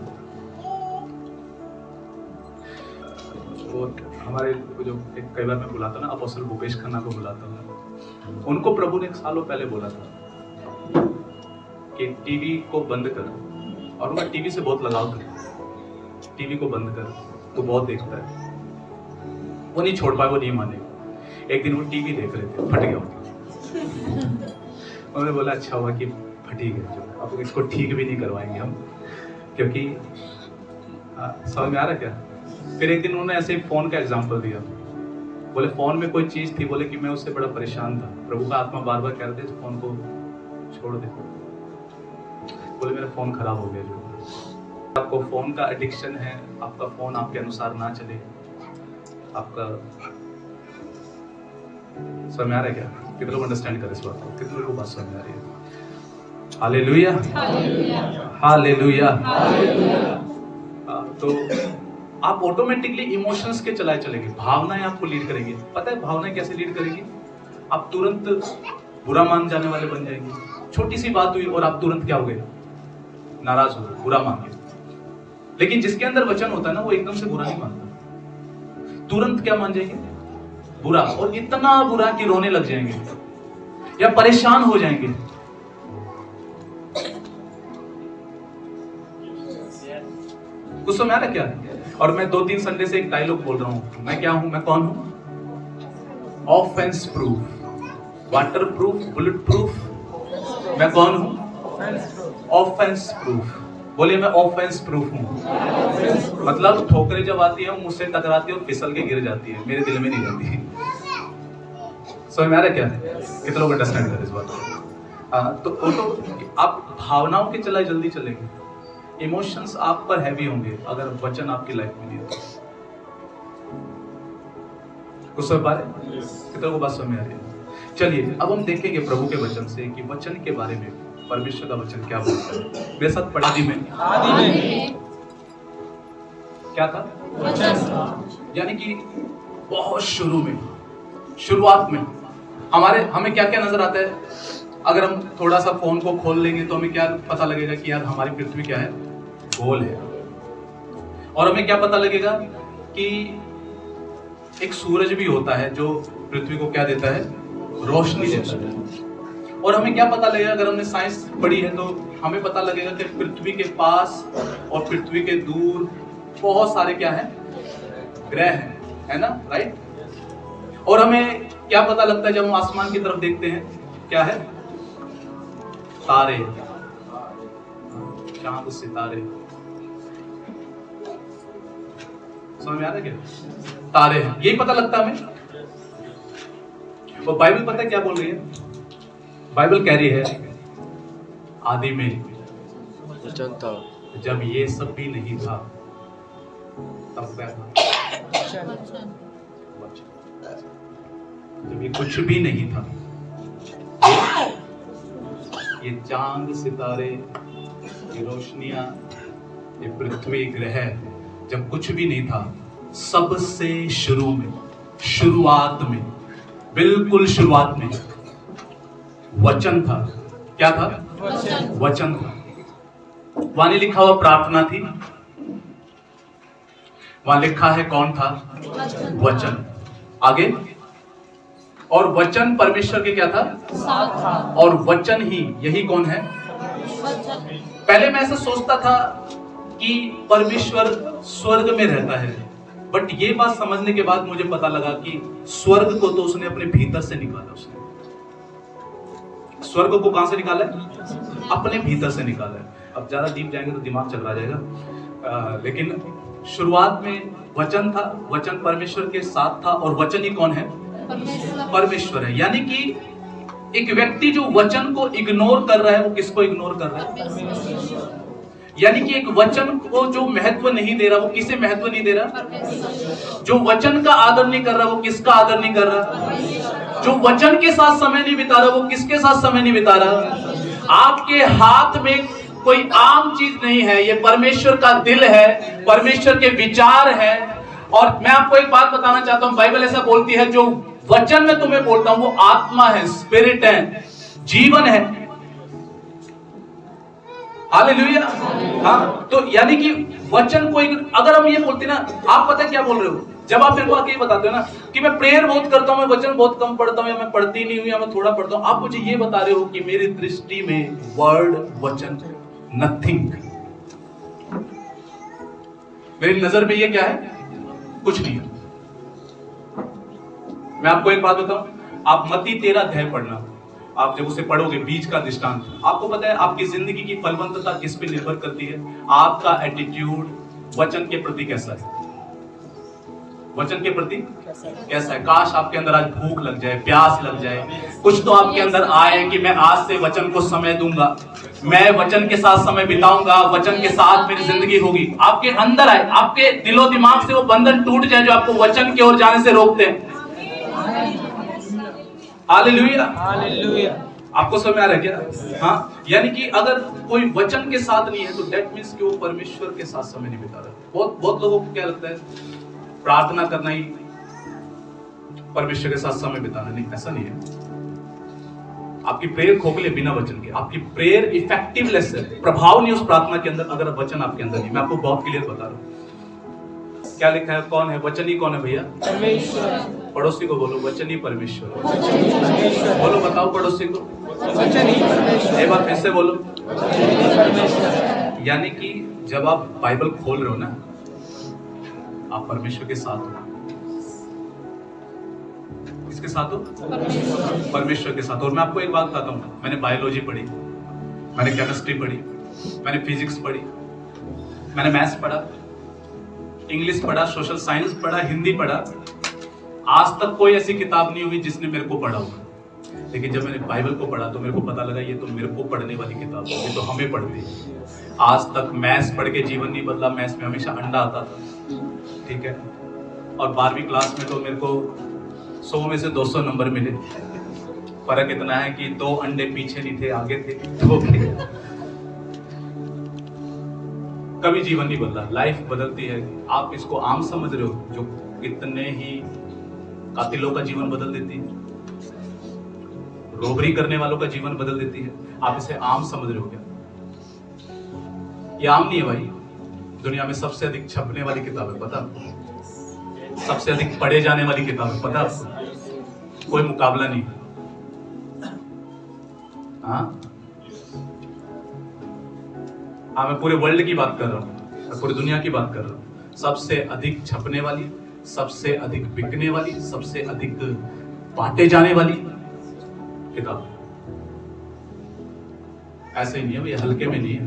वो हमारे जो एक कई बार मैं बुलाता ना, अपोस्टल भूपेश खन्ना को बुलाता हूँ, उनको प्रभु ने 1 सालों पहले बोला था कि टीवी को बंद कर, और उनका टीवी से बहुत लगाव था, टीवी को बंद कर, तो बहुत देखता है। वो नहीं छोड़ पाए, वो नहीं मानेगा। एक दिन वो टीवी देख रहे थे, फट गया उन्होंने बोला अच्छा हुआ कि फटी गया, जो अब इसको ठीक भी नहीं करवाएंगे हम, क्योंकि समझ में आ रहा क्या। फिर एक दिन उन्होंने ऐसे ही फोन का एग्जांपल दिया, बोले फोन में कोई चीज थी, बोले कि मैं उससे बड़ा परेशान था, प्रभु का आत्मा बार बार कह रहे थे फोन को छोड़ दे, बोले मेरा फोन खराब हो गया। जो आपको फोन का एडिक्शन है, आपका फोन आपके अनुसार ना चले, आपका समझ में आ रहा है क्या? कितने लोग अंडरस्टैंड करें इस बात को, कितने लोगों को बात समझ में आ रही है? Hallelujah, hallelujah. तो आप ऑटोमेटिकली इमोशंस के चलाए चलेंगे, भावनाएं आपको लीड करेंगी। पता है भावनाएं कैसे लीड करेंगी? आप तुरंत बुरा मान जाने वाले बन जाएंगे। छोटी सी बात हुई और आप तुरंत क्या हो गए? नाराज हो गए, बुरा मान गए। लेकिन जिसके अंदर वचन होता है ना, वो एकदम से बुरा नहीं मानता, तुरंत क्या मान जाएंगे? बुरा, और इतना बुरा कि रोने लग जाएंगे या परेशान हो जाएंगे। कुछ समझ आ रहा क्या? और मैं 2-3 संडे से एक डायलॉग बोल रहा हूं, मैं क्या हूं, मैं कौन हूं? Offence proof, water proof, bullet proof. मैं कौन हूं? Offence proof. बोलिए मैं ऑफेंस प्रूफ हूं। मतलब ठोकरें जब आती है मुझसे टकराती है और फिसल के गिर जाती है, मेरे दिल में नहीं जाती। समझ में आ रहा है क्या? कितने लोग अंडरस्टैंड कर इस बात को? तो आप भावनाओं के चलाए जल्दी चलेंगे, इमोशंस आप पर हैवी होंगे अगर वचन आपकी लाइफ में नहीं है। कुछ समझ पा रहे? कितने को बात समझ में आ रही है? चलिए अब हम देखेंगे प्रभु के वचन से कि वचन के बारे में परमेश्वर का वचन क्या बोलता है। मेरे साथ पढ़ा दी में क्या था? यानी कि बहुत शुरू में, शुरुआत में हमें क्या क्या नजर आता है? अगर हम थोड़ा सा फोन को खोल लेंगे तो हमें क्या पता लगेगा कि यार हमारी पृथ्वी क्या है? गोल है। और हमें क्या पता लगेगा कि एक सूरज भी होता है जो पृथ्वी को क्या देता है, रोशनी देता है। और हमें क्या पता लगेगा, अगर हमने साइंस पढ़ी है तो हमें पता लगेगा कि पृथ्वी के पास और पृथ्वी के दूर बहुत सारे क्या है, ग्रह हैं, है ना, राइट। और हमें क्या पता लगता है जब हम आसमान की तरफ देखते हैं, क्या है, तारे, चांद, सितारे, समझ में आ रहा है क्या, तारे हैं, यही पता लगता है हमें। और बाइबल पता है क्या बोल रही है, बाइबल कह रही है आदि में वचन था, जब ये सब भी नहीं था तब क्या था, जब ये कुछ भी नहीं था, ये चांद, सितारे, ये रोशनियां, ये पृथ्वी, ग्रह, जब कुछ भी नहीं था, सबसे शुरू में, शुरुआत में, बिल्कुल शुरुआत में वचन था। क्या था, वचन था। वहां नहीं लिखा हुआ प्रार्थना थी, वहां लिखा है कौन था, वचन। आगे, और वचन परमेश्वर के क्या था, और वचन ही, यही कौन है, पहले मैं ऐसा सोचता था कि परमेश्वर स्वर्ग में रहता है, बट ये बात समझने के बाद मुझे पता लगा कि स्वर्ग को तो उसने अपने भीतर से निकाला। उसने स्वर्ग को कहां से निकाला है, अपने भीतर से निकाला है। अब ज्यादा डीप जाएंगे तो दिमाग चकरा जाएगा, लेकिन शुरुआत में वचन था, वचन परमेश्वर के साथ था, और वचन ही कौन है, परमेश्वर है। यानी कि एक व्यक्ति जो वचन को इग्नोर कर रहा है, वो किसको इग्नोर कर रहा है, यानी कि एक वचन को जो महत्व नहीं दे रहा, वो किसे महत्व नहीं दे रहा, जो वचन का आदर नहीं कर रहा, वो किसका आदर नहीं कर रहा, जो वचन के साथ समय नहीं बिता रहा, वो किसके साथ समय नहीं बिता रहा। आपके हाथ में कोई आम चीज नहीं है, ये परमेश्वर का दिल है, परमेश्वर के विचार है। और मैं आपको एक बात बताना चाहता हूं, बाइबल ऐसा बोलती है, जो वचन में तुम्हें बोलता हूं वो आत्मा है, स्पिरिट है, जीवन है। हालेलुया। हाँ, तो यानी कि वचन को अगर हम ये बोलते ना, आप पता है क्या बोल रहे हो, जब आप मेरे को आके बताते हो ना कि मैं प्रेयर बहुत करता हूं, मैं वचन बहुत कम पढ़ता हूं, या मैं पढ़ती नहीं हूं, या मैं थोड़ा पढ़ता हूं, आप मुझे ये बता रहे हो कि मेरी दृष्टि में वर्ड, वचन, नथिंग, मेरी नजर में ये क्या है, कुछ नहीं है। मैं आपको एक बात बताऊं, आप मत्ती 13 अध्याय पढ़ना, आप जब उसे पढ़ोगे, बीज का दृष्टांत, आपको पता है आपकी जिंदगी की फलवंतता किस पे निर्भर करती है, आपका एटीट्यूड वचन के प्रति कैसा है, वचन के प्रति कैसा है। काश आपके अंदर आज भूख लग जाए, प्यास लग जाए, कुछ तो आपके अंदर आए कि मैं आज से वचन को समय दूंगा, मैं वचन के साथ समय बिताऊंगा, वचन के साथ मेरी जिंदगी होगी। आपके अंदर आए, आपके दिलो दिमाग से वो बंधन टूट जाए जो आपको वचन की ओर जाने से रोकते हैं। Hallelujah, hallelujah. आपको समझ में आ रहा है क्या? हाँ, यानी कि अगर कोई वचन के साथ नहीं है तो दैट मींस कि वो परमेश्वर के साथ समय नहीं बिता रहा। बहुत लोगों को क्या लगता है, प्रार्थना करना ही परमेश्वर के साथ समय बिताना। नहीं, ऐसा नहीं है। आपकी प्रेयर खोखले बिना वचन के, आपकी प्रेयर इफेक्टिवलेस है, प्रभाव नहीं उस प्रार्थना के अंदर अगर वचन आपके अंदर नहीं। मैं आपको बहुत क्लियर बता रहा हूँ। क्या लिखा है, कौन है वचन ही, कौन है भैया? परमेश्वर। पड़ोसी को बोलो वचन ही परमेश्वर। बोलो, बताओ पड़ोसी को, वचन ही परमेश्वर। एक बार फिर से बोलो, यानी कि जब आप बाइबल खोल रहे हो ना, आप परमेश्वर के साथ हो। किसके साथ हो? परमेश्वर के साथ। और मैं आपको एक बात बताता हूँ, मैंने बायोलॉजी पढ़ी, मैंने केमिस्ट्री पढ़ी, मैंने फिजिक्स पढ़ी, मैंने मैथ्स पढ़ा, इंग्लिश पढ़ा, सोशल साइंस पढ़ा, हिंदी पढ़ा। आज तक कोई ऐसी किताब नहीं हुई जिसने मेरे को पढ़ा होगा। लेकिन जब मैंने बाइबल को पढ़ा तो मेरे को पता लगा ये तो मेरे को पढ़ने वाली किताब है, ये तो हमें पढ़ती है। आज तक मैथ्स पढ़ के जीवन नहीं बदला। मैथ्स में हमेशा अंडा आता था, ठीक है। और 12वीं क्लास में तो मेरे को 100 में से 200 नंबर मिले। फर्क इतना है कि 2 अंडे पीछे नहीं थे, आगे थे, तो कभी जीवन नहीं बदला। लाइफ बदलती है। आप इसको आम समझ रहे हो, जो कितने ही कातिलों का जीवन बदल देती है, रोबरी करने वालों का जीवन बदल देती है। आप इसे आम समझ रहे हो क्या? ये आम नहीं है भाई, दुनिया में सबसे अधिक छपने वाली किताब है, पता आपको? सबसे अधिक पढ़े जाने वाली किताब है, पता आपको? कोई मुकाबला नहीं। हाँ, मैं पूरे वर्ल्ड की बात कर रहा हूँ, पूरी दुनिया की बात कर रहा हूँ। सबसे अधिक छपने वाली, सबसे अधिक बिकने वाली, सबसे अधिक बांटे जाने वाली किताब। ऐसे ही नहीं है, ये हल्के में नहीं है।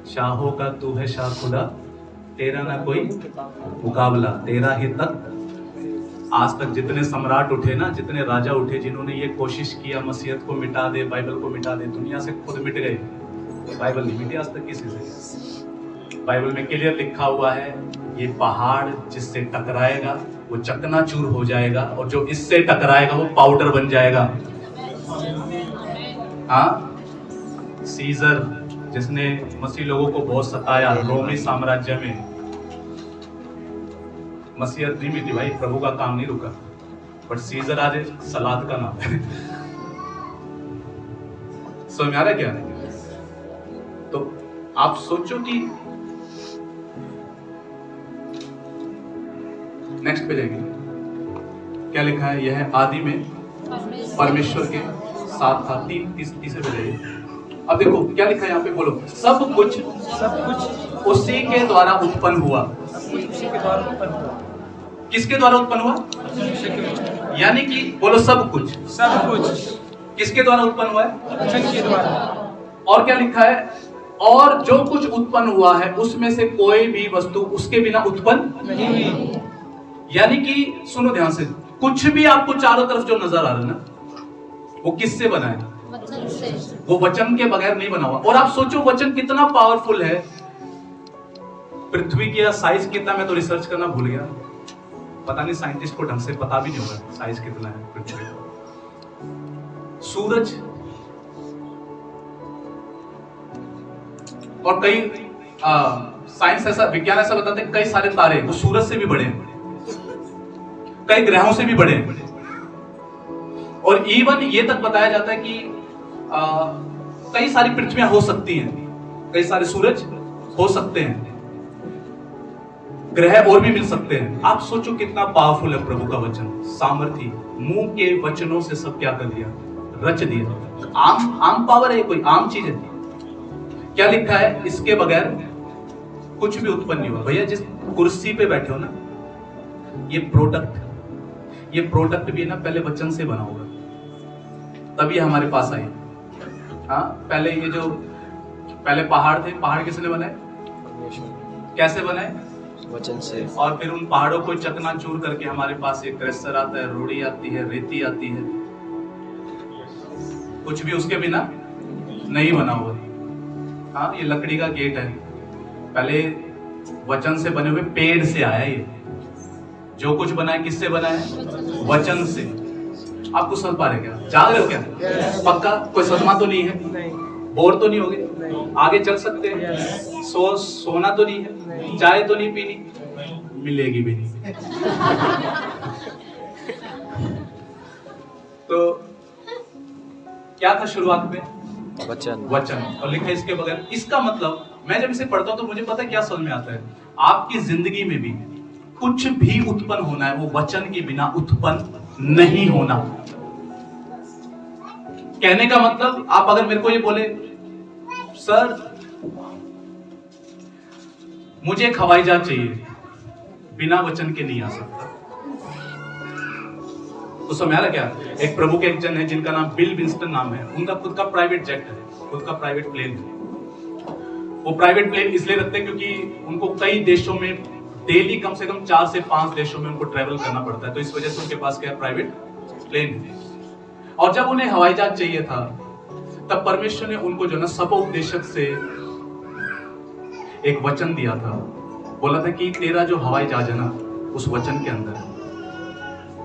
शाहों का तू है शाह खुदा, तेरा ना कोई मुकाबला, तेरा ही तक। आज तक जितने सम्राट उठे ना, जितने राजा उठे, जिन्होंने ये कोशिश किया मसीहत को मिटा दे, बाइबल को मिटा दे, दुनिया से खुद मिट गए। बाइबल नहीं मिटी आज तक किसी से। बाइबल में क्लियर लिखा हुआ है, ये पहाड़ जिससे टकराएगा वो चकनाचूर हो जाएगा, और जो इससे टकराएगा वो पाउडर बन जाएगा। हाँ, सीजर जिसने मसीह लोगों को बहुत सताया रोमी साम्राज्य में, मसीहत नहीं मिटी भाई, प्रभु का काम नहीं रुका, बट सीजर आज सलाद का नाम है। समझ में आ रहा है क्या? तो आप सोचो कि नेक्स्ट पे जाएंगे, क्या लिखा है? यह आदि में परमेश्वर के साथ था। तीसरे पे जाइए। अब देखो क्या लिखा है यहाँ पे, बोलो। सब कुछ उसी के द्वारा उत्पन्न हुआ। किसके द्वारा उत्पन्न हुआ? यानी कि बोलो, सब कुछ किसके द्वारा उत्पन्न हुआ है? और क्या लिखा है? और जो कुछ उत्पन्न हुआ है उसमें से कोई भी वस्तु उसके बिना उत्पन्न नहीं हुई। यानी कि सुनो ध्यान से, कुछ भी आपको चारों तरफ जो नजर आ रहा है ना, वो किससे बना है? वचन से। वो वचन के बगैर नहीं बना हुआ। और आप सोचो वचन कितना पावरफुल है। पृथ्वी की साइज कितना, मैं तो रिसर्च करना भूल गया, पता नहीं साइंटिस्ट को ढंग से पता भी नहीं होगा साइज कितना है पृथ्वी का। सूरज और कई साइंस ऐसा, विज्ञान ऐसा बताते हैं, कई सारे तारे वो सूरज से भी बड़े हैं, कई ग्रहों से भी बड़े हैं। और इवन ये तक बताया जाता है कि कई सारी पृथ्वियां हो सकती हैं, कई सारे सूरज हो सकते हैं, ग्रह और भी मिल सकते हैं। आप सोचो कितना पावरफुल है प्रभु का वचन, सामर्थी। मुंह के वचनों से सब क्या कर दिया? रच दिया। आम पावर है, कोई आम चीज है? क्या लिखा है? इसके बगैर कुछ भी उत्पन्न नहीं हुआ। भैया जिस कुर्सी पे बैठे हो ना, ये प्रोडक्ट भी ना पहले वचन से बना होगा, तभी हमारे पास आई। हाँ, पहले ये जो पहले पहाड़ थे, पहाड़ किसने बनाए? कैसे बनाए? वचन से। और फिर उन पहाड़ों को चकनाचूर करके हमारे पास एक क्रशर आता है, रोड़ी आती है, रेती आती है, कुछ भी उसके बिना नहीं बना हुआ। हाँ, ये लकड़ी का गेट है, पहले वचन से बने हुए पेड़ से आया। ये जो कुछ बना है किससे बना है? वचन से। आपको समझ पा रहे क्या? जाग रहे हो क्या? पक्का? कोई सदमा तो नहीं है? बोर तो नहीं हो गए? आगे चल सकते हैं? सोना तो नहीं है? चाय तो नहीं पीनी? मिलेगी भी नहीं। तो क्या था शुरुआत में? वचन। और लिखा है इसके बगैर। इसका मतलब मैं जब इसे पढ़ता हूं तो मुझे पता है क्या समझ में आता है, आपकी जिंदगी में भी कुछ भी उत्पन्न होना है वो वचन के बिना उत्पन्न नहीं होना। कहने का मतलब, आप अगर मेरे को ये बोले, सर मुझे एक हवाई जहाज चाहिए, बिना वचन के नहीं आ सकता, तो समझ आ रहा क्या? एक प्रभु के एक जन है जिनका नाम बिल विंस्टन नाम है, उनका खुद का प्राइवेट जेट है, खुद का प्राइवेट प्लेन है। वो प्राइवेट प्लेन इसलिए रखते हैं क्योंकि उनको कई देशों में डेली कम से कम 4 से 5 देशों में उनको ट्रेवल करना पड़ता है, तो इस वजह से उनके पास क्या है? प्राइवेट प्लेन है। और जब उन्हें हवाई जहाज चाहिए था, तब परमेश्वर ने उनको जो ना सपोपदेशक से एक वचन दिया था, बोला था कि तेरा जो हवाई जहाज है ना उस वचन के अंदर है।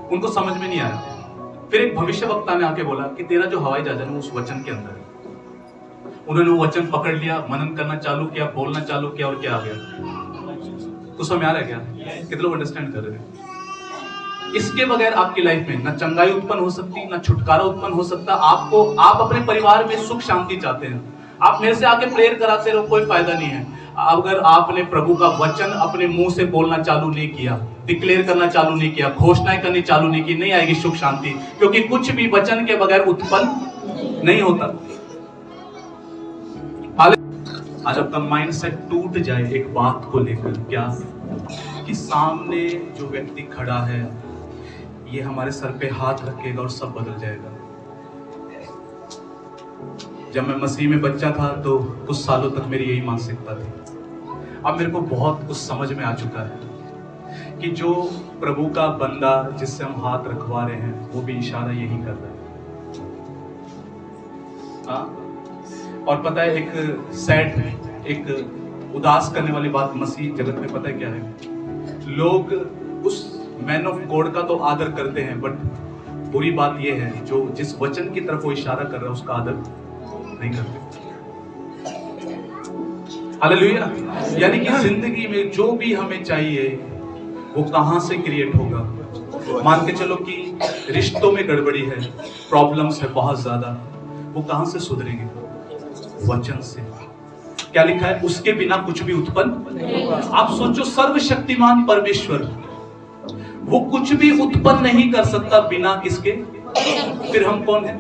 उनको समझ में नहीं आया। फिर एक भविष्यवक्ता ने आके बोला कि तेरा जो हवाई जहाज है ना उस वचन के अंदर है। उन्होंने वो वचन पकड़ लिया, मनन करना चालू किया, बोलना चालू किया, और क्या आ गया? तो समझ आ रहा है क्या? कितने लोग अंडरस्टैंड कर रहे हैं? इसके बगैर आपकी लाइफ में ना चंगाई उत्पन्न हो सकती, ना छुटकारा उत्पन्न हो सकता। आप अपने परिवार में सुख शांति चाहते हैं, आप मेरे से आके प्रेयर कराते रहो, कोई फायदा नहीं है। अगर आपने प्रभु का वचन अपने मुंह से बोलना चालू नहीं किया, डिक्लेयर करना चालू नहीं किया, घोषणाएं करनी चालू नहीं की, नहीं आएगी सुख शांति, क्योंकि कुछ भी वचन के बगैर उत्पन्न नहीं होता। आज आपका माइंडसेट टूट जाए एक बात को लेकर, क्या कि सामने जो व्यक्ति खड़ा है ये हमारे सर पे हाथ रखेगा और सब बदल जाएगा। जब मैं मसीह में बच्चा था तो कुछ सालों तक मेरी यही मानसिकता थी। अब मेरे को बहुत कुछ समझ में आ चुका है कि जो प्रभु का बंदा जिससे हम हाथ रखवा रहे हैं वो भी इशारा यही कर रहा है। हाँ, और पता है एक सैड, एक उदास करने वाली बात मसीह जगत में पता है क्या है? लोग उस मैन ऑफ गॉड का तो आदर करते हैं, बट बुरी बात यह है जो जिस वचन की तरफ वो इशारा कर रहा है उसका आदर नहीं करते। हालेलुया। यानी कि जिंदगी में जो भी हमें चाहिए वो कहां से क्रिएट होगा? मान के चलो कि रिश्तों में गड़बड़ी है, प्रॉब्लम्स है बहुत ज्यादा, वो कहां से सुधरेंगे? वचन से। क्या लिखा है? उसके बिना कुछ भी उत्पन्न। आप सोचो, सर्वशक्तिमान परमेश्वर वो कुछ भी उत्पन्न नहीं कर सकता बिना किसके? फिर हम कौन है?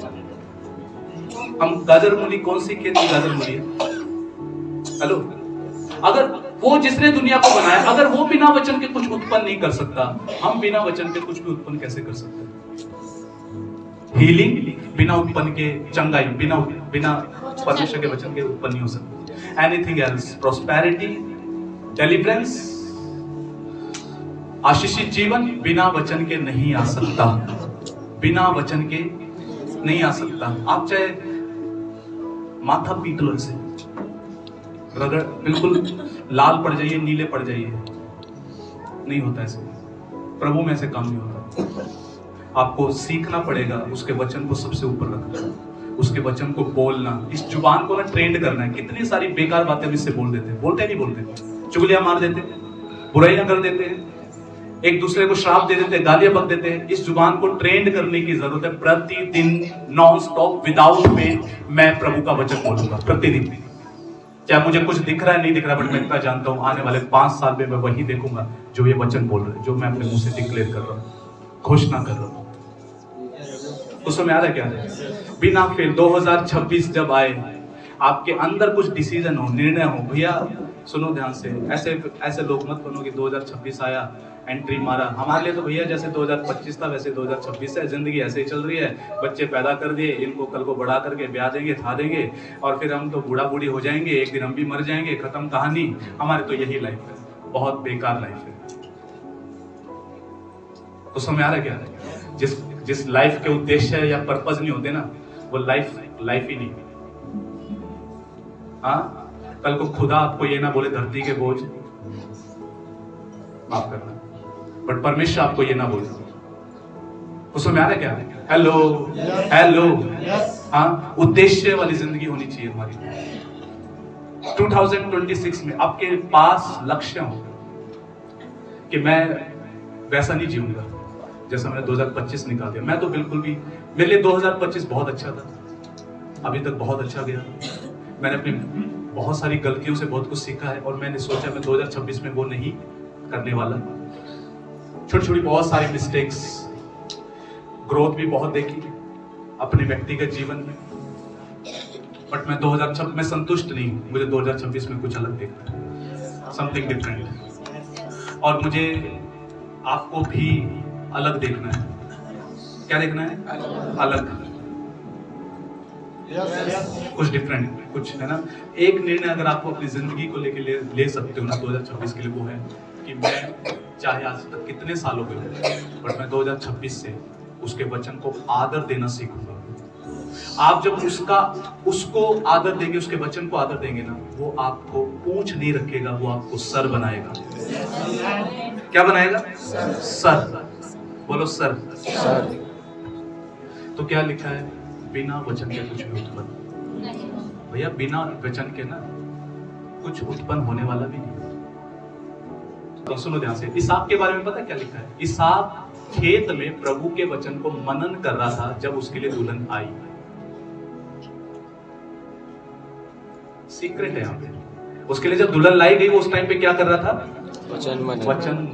हम गाजर मूली, कौन सी खेती गाजर मूली है? हेलो, अगर वो जिसने दुनिया को बनाया, अगर वो बिना वचन के कुछ उत्पन्न नहीं कर सकता, हम बिना वचन के कुछ भी उत्पन्न कैसे कर सकते हैं? हीलिंग बिना उत्पन्न के, चंगाई बिना परमेश्वर के वचन के उत्पन्न नहीं हो सकती। एनीथिंग एल्स, प्रोस्पेरिटी, डिलीवरेंस, आशीषित जीवन बिना वचन के नहीं आ सकता, बिना वचन के नहीं आ सकता। आप चाहे माथा पीट लो, इसे रगड़, बिल्कुल लाल पड़ जाइए, नीले पड़ जाइए, नहीं होता ऐसे। प्रभु में ऐसे काम नहीं होता। आपको सीखना पड़ेगा उसके वचन को सबसे ऊपर रखना, उसके वचन को बोलना, इस जुबान को ना ट्रेंड करना है। कितनी सारी बेकार बातें हम इससे बोल देते हैं, बोलते नहीं बोलते, चुगलियां मार देते, बुराइयां कर देते हैं, एक दूसरे को श्राप दे देते हैं, गालियां बक देते हैं। इस जुबान को ट्रेंड करने की जरूरत है। प्रतिदिन नॉन स्टॉप विदाउट फेल मैं प्रभु का वचन बोलूंगा प्रतिदिन। चाहे मुझे कुछ दिख रहा है नहीं दिख रहा, बट मैं इतना जानता हूं आने वाले 5 साल में मैं वही देखूंगा जो ये वचन बोल रहे हैं, जो मैं अपने मुंह से डिक्लेयर कर रहा हूं, घोषणा कर रहा हूं। उस समय आ रहा है क्या? बिना फेल 2026 जब आए, आपके अंदर कुछ डिसीजन हो, निर्णय हो। भैया सुनो ध्यान से, ऐसे लोग मत बनो कि 2026 आया, एंट्री मारा। हमारे लिए तो भैया जैसे 2025 था वैसे 2026 है। जिंदगी ऐसे ही चल रही है, बच्चे पैदा कर दिए, इनको कल को बड़ा करके ब्याह देंगे, था देंगे, और फिर हम तो बूढ़ा बूढ़ी हो जाएंगे, एक दिन हम भी मर जाएंगे, खत्म कहानी। हमारे तो यही लाइफ है, बहुत बेकार लाइफ है। तो समझ आ रहा है क्या? जिस लाइफ के उद्देश्य या पर्पस नहीं होते ना, वो लाइफ ही नहीं। हाँ, कल को खुदा आपको ये ना बोले धरती के बोझ, माफ करना, बट परमेश्वर आपको ये ना बोले। उसमें आ रहा है क्या? Hello hello. हाँ, उद्देश्य वाली जिंदगी होनी चाहिए हमारी। 2026 में आपके पास लक्ष्य हो कि मैं वैसा नहीं जीऊंगा जैसा मैंने 2025 निकाल दिया। मैं तो बिल्कुल भी, मेरे लिए 2025 बहुत अच्छा था, अभी तक बहुत अच्छा गया। मैंने अपनी बहुत सारी गलतियों से बहुत कुछ सीखा है, और मैंने सोचा मैं 2026 में वो नहीं करने वाला। छोटी छोटी बहुत सारी मिस्टेक्स, ग्रोथ भी बहुत देखी अपने व्यक्तिगत जीवन में, बट मैं 2026 में संतुष्ट नहीं हूं। मुझे 2026 में कुछ अलग देखना है, समथिंग डिफरेंट। और मुझे आपको भी अलग देखना है। क्या देखना है? अलग, कुछ डिफरेंट, कुछ है ना। एक निर्णय अगर आपको अपनी जिंदगी को लेके ले सकते हो ना 2026 के लिए, वो है कि मैं चाहे आज तक कितने सालों के हो, बट मैं 2026 से उसके वचन को आदर देना सीखूंगा। आप जब उसको आदर देंगे, उसके वचन को आदर देंगे ना, वो आपको पूंछ नहीं रखेगा, वो आपको सर बनाएगा। क्या बनाएगा? सर। बोलो सर। तो क्या लिखा है? बिना वचन के कुछ भी उत्पन्न। भैया बिना वचन के ना कुछ उत्पन्न होने वाला भी नहीं। तो सुनो ध्यान से, इसहाक के बारे में पता क्या लिखा है? इसहाक खेत में प्रभु के वचन को मनन कर रहा था जब उसके लिए दुल्हन आई। सीक्रेट है यहाँ पे। उसके लिए जब दुल्हन लाई गई वो उस टाइम पे क्या कर रहा था? वचन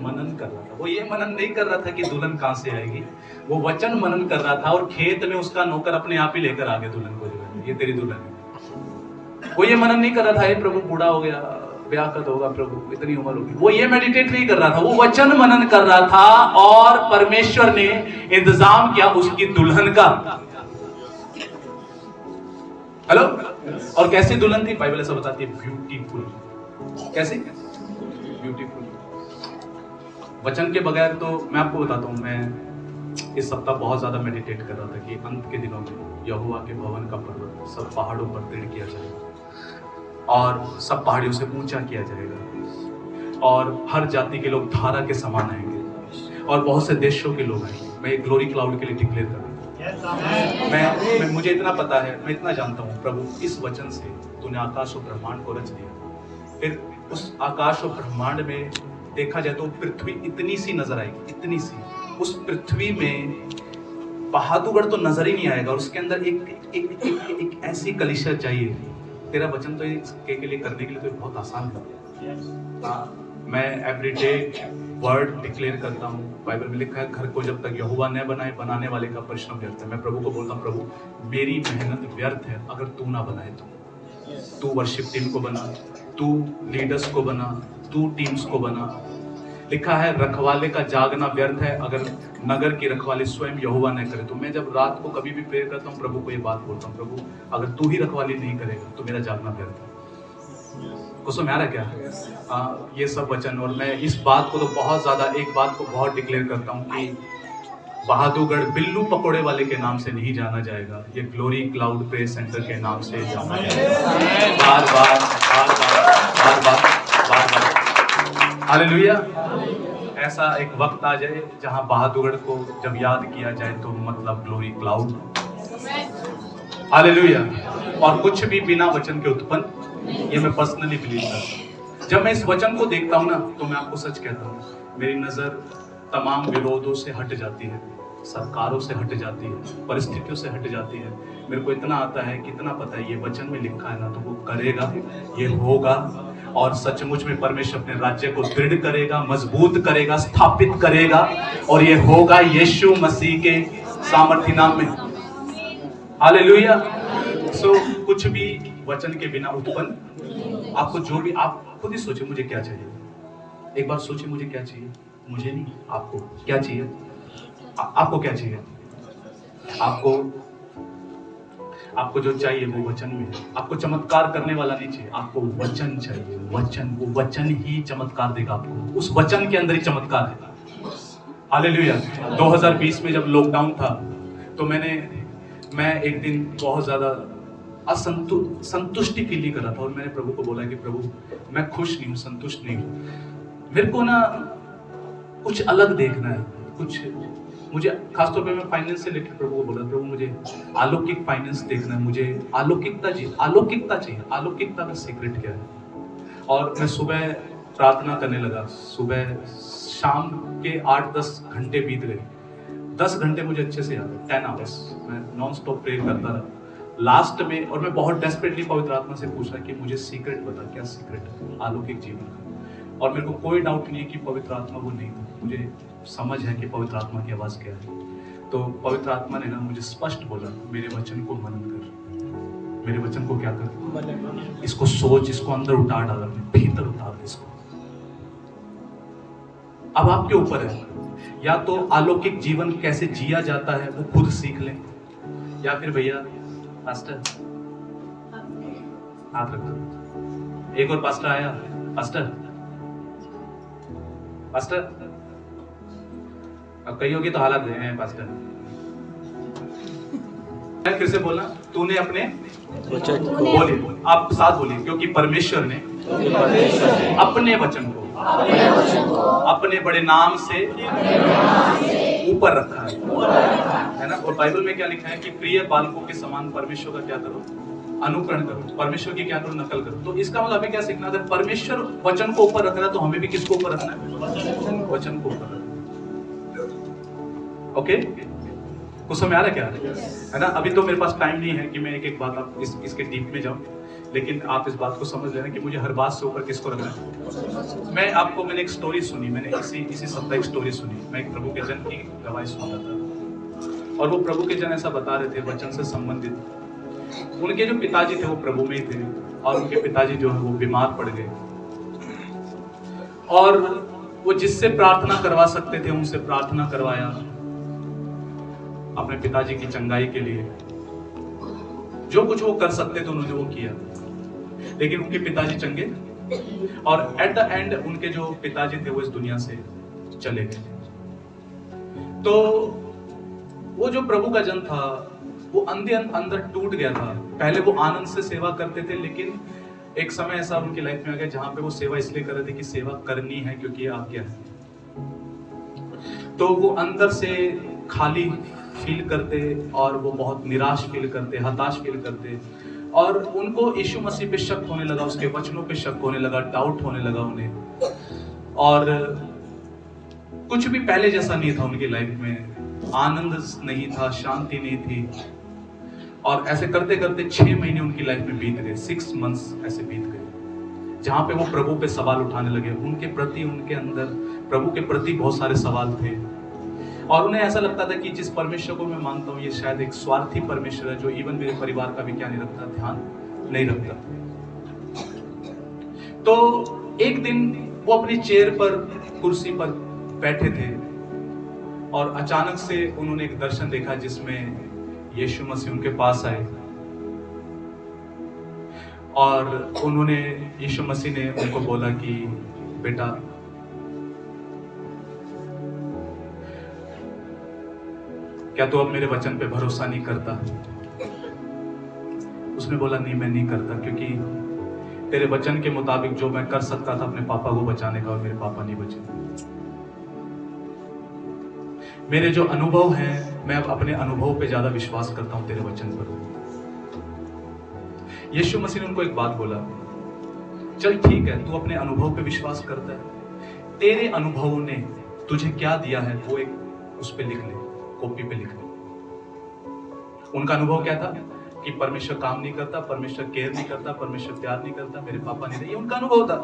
मनन कर रहा था। वो ये मनन नहीं कर रहा था कि दुल्हन कहां से आएगी, वो वचन मनन कर रहा था। और खेत में उसका नौकर अपने आप ही लेकर आ गया दुल्हन को, जो है ये तेरी दुल्हन है। वो ये मनन नहीं कर रहा था हे प्रभु बूढ़ा हो गया, ब्याह कब होगा प्रभु, इतनी उम्र होगी। वो ये मेडिटेट नहीं कर रहा था, वो वचन मनन कर रहा था। और परमेश्वर ने इंतजाम किया उसकी दुल्हन का। हेलो। और कैसी दुल्हन थी? बाइबल ऐसा बताती है, ब्यूटीफुल। कैसी? ब्यूटीफुल। वचन के बगैर तो मैं आपको बताता हूं, मैं इस सप्ताह बहुत ज्यादा मेडिटेट कर रहा था कि अंत के दिनों में यहोवा के भवन का पर्वत सब पहाड़ों पर दृढ़ किया जाएगा और सब पहाड़ियों से ऊंचा किया जाएगा और हर जाति के लोग धारा के समान आएंगे और बहुत से देशों के लोग आएंगे। मैं एक ग्लोरी क्लाउड के लिए डिक्लेयर कर रहा हूं। मैं मुझे इतना पता है, मैं इतना जानता हूं, प्रभु इस वचन से तूने आकाश और ब्रह्मांड को रच दिया। फिर उस आकाश और ब्रह्मांड में देखा जाए तो पृथ्वी इतनी सी नजर आएगी, इतनी सी। उस पृथ्वी में बहादुरगढ़ तो नजर ही नहीं आएगा और उसके अंदर एक ऐसी कलीसिया चाहिए। तेरा वचन तो इसके के लिए करने के लिए तो बहुत आसान है। मैं एवरीडे वर्ड डिक्लेयर करता हूँ। बाइबल में लिखा है, घर को जब तक यहोवा न बनाए बनाने वाले का परिश्रम व्यर्थ है। मैं प्रभु को बोलता हूँ, प्रभु मेरी मेहनत व्यर्थ है अगर तू ना बनाए तो। तू वर्शिप टीम को बना, तू लीडर्स को बना, तू टीम्स को बना। लिखा है, रखवाले का जागना व्यर्थ है अगर नगर की रखवाली स्वयं यहोवा न करे तो। मैं जब रात को कभी भी प्रेयर करता हूँ, प्रभु को ये बात बोलता हूँ, प्रभु अगर तू ही रखवाली नहीं करेगा तो मेरा जागना व्यर्थ है। कुछ समझ आ रहा क्या? ये सब वचन। और मैं इस बात को तो बहुत ज्यादा, एक बात को बहुत डिक्लेयर करता हूँ कि बहादुरगढ़ बिल्लू पकौड़े वाले के नाम से नहीं जाना जाएगा, ये ग्लोरी क्लाउड प्रेयर सेंटर के नाम से जाना जाएगा। बार बार बार बार बार बार बार बार। हालेलुया। ऐसा एक वक्त आ जाए जहां बहादुरगढ़ को जब याद किया जाए तो मतलब ग्लोरी क्लाउड। हालेलुया। और कुछ भी बिना वचन के उत्पन्न, ये मैं पर्सनली बिलीव करता हूँ। जब मैं इस वचन को देखता हूँ ना तो मैं आपको सच कहता हूँ, मेरी नजर तमाम विरोधों से हट जाती है, सरकारों से हट जाती है, परिस्थितियों से हट जाती है। मेरे को इतना आता है, कितना पता है, ये वचन में लिखा है ना तो वो करेगा, ये होगा। और सचमुच में परमेश्वर अपने राज्य को दृढ़ करेगा, मजबूत करेगा, स्थापित करेगा और ये होगा यीशु मसीह के सामर्थी नाम में। हालेलुया। सो कुछ भी वचन के बिना उत्पन्न। आपको जो भी, आप खुद ही सोचिए मुझे क्या चाहिए। एक बार सोचिए मुझे क्या चाहिए। मुझे नहीं, आपको क्या चाहिए? आपको क्या चाहिए? आपको जो चाहिए वो वचन में है। आपको चमत्कार करने वाला नहीं चाहिए, आपको वचन चाहिए। वचन, वो वचन ही चमत्कार देगा आपको। उस वचन के अंदर ही चमत्कार है। हालेलुया। 2020 में जब लॉकडाउन था तो मैं एक दिन बहुत ज्यादा संतुष्टि फील नहीं कर रहा था और मैंने प्रभु को बोला कि प्रभु मैं खुश नहीं हूँ, संतुष्ट नहीं हूँ। मेरे को ना कुछ अलग देखना है। कुछ मुझे खासतौर पे मैं फाइनेंस से लेकर प्रभु को बोला, प्रभु मुझे अलौकिक फाइनेंस देखना है, मुझे अलौकिकता चाहिए। अलौकिकता चाहिए। अलौकिकता का सीक्रेट क्या है? और मैं सुबह प्रार्थना करने लगा। सुबह शाम के 8-10 घंटे बीत गए। 10 घंटे मुझे अच्छे से याद है, 10 आवर्स मैं नॉन स्टॉप प्रेयर करता रहा। लास्ट में, और मैं बहुत डेस्परेटली पवित्र आत्मा से पूछा कि मुझे सीक्रेट बता, क्या सीक्रेट है अलौकिक जीवन का। और मेरे को कोई डाउट नहीं है कि पवित्र आत्मा वो नहीं था। मुझे समझ है कि पवित्र आत्मा की आवाज़ क्या है। तो पवित्र आत्मा ने ना मुझे स्पष्ट बोला, मेरे वचन को मनन कर। मेरे वचन को क्या कर? इसको सोच, इसको अंदर उतार डाल, भीतर उतार इसको। अब आपके ऊपर है, या तो अलौकिक जीवन कैसे जिया जाता है वो खुद सीख लें, या फिर भैया पास्टर हाथ रख दो। एक और पास्टर आया। पास्टर अब कई होगी तो हालात हैं पास्टर। मैं फिर से बोलना, तूने अपने वचन को बोलिए, आप साथ बोलिए, क्योंकि परमेश्वर ने अपने वचन को अपने बड़े नाम से ऊपर रखा है ना। और बाइबल में क्या लिखा है कि प्रिय बालकों के समान परमेश्वर का क्या करो? अनुकरण करो। परमेश्वर की क्या करो? नकल करो। तो इसका मतलब हमें क्या सीखना है? परमेश्वर वचन को ऊपर रख रहा है तो हमें भी किसको ऊपर रखना है? वचन को ऊपर रखना। ओके, कुछ समझ आ रहा है क्या? है ना। अभी तो मेरे पास टाइम नहीं है कि मैं एक एक बात आप इसके डीप में जाऊं, लेकिन आप इस बात को समझ लेना कि मुझे हर बात से ऊपर किसको रखना है। मैंने एक स्टोरी सुनी, मैंने इसी सप्ताह एक स्टोरी सुनी। मैं एक प्रभु के जन की गवाही सुन रहा था और वो प्रभु के जन ऐसा बता रहे थे वचन से संबंधित। उनके जो पिताजी थे वो प्रभु में ही थे और उनके पिताजी जो है वो बीमार पड़ गए और वो जिससे प्रार्थना करवा सकते थे उनसे प्रार्थना करवाया अपने पिताजी की चंगाई के लिए। जो कुछ वो कर सकते थे उन्होंने वो किया, लेकिन उनके पिताजी चंगे और एट द एंड उनके जो पिताजी थे वो इस दुनिया से चले गए। तो वो जो प्रभु का जन था वो अंदर टूट गया था। पहले वो आनंद से सेवा करते थे, लेकिन एक समय ऐसा उनकी लाइफ में आ गया जहां पे वो सेवा इसलिए कर रहे थे कि सेवा करनी है क्योंकि ये आज्ञा है। तो वो अंदर से खाली फील करते और वो बहुत निराश फील करते, हताश फील करते और उनको यीशु मसीह पे शक होने लगा, उसके वचनों पे शक होने लगा, डाउट होने लगा उन्हें और कुछ भी पहले जैसा नहीं था उनकी लाइफ में। आनंद नहीं था, शांति नहीं थी और ऐसे करते करते 6 महीने उनकी लाइफ में बीत गए, 6 months ऐसे बीत गए जहां पे वो प्रभु पे सवाल उठाने लगे। उनके प्रति, उनके अंदर प्रभु के प्रति बहुत सारे सवाल थे और उन्हें ऐसा लगता था कि जिस परमेश्वर को मैं मानता हूँ ये शायद एक स्वार्थी परमेश्वर है जो इवन मेरे परिवार का भी क्या नहीं रखता, ध्यान नहीं रखता। तो एक दिन वो अपनी चेयर पर, कुर्सी पर बैठे थे और अचानक से उन्होंने एक दर्शन देखा जिसमें यीशु मसीह उनके पास आए और उन्होंने, यीशु मसीह ने उनको बोला कि बेटा क्या तू अब मेरे वचन पे भरोसा नहीं करता? उसने बोला नहीं, मैं नहीं करता क्योंकि तेरे वचन के मुताबिक जो मैं कर सकता था अपने पापा को बचाने का और मेरे पापा नहीं बचे। मेरे जो अनुभव हैं मैं अब अपने अनुभव पे ज्यादा विश्वास करता हूं तेरे वचन पर। यीशु मसीह ने उनको एक बात बोला, चल ठीक है तू अपने अनुभव पे विश्वास करता है, तेरे अनुभवों ने तुझे क्या दिया है वो एक उस पे लिख ले, कॉपी पे लिख ले। उनका अनुभव क्या था कि परमेश्वर काम नहीं करता, परमेश्वर केयर नहीं करता, परमेश्वर प्यार नहीं करता, मेरे पापा नहीं रहे, ये उनका अनुभव था।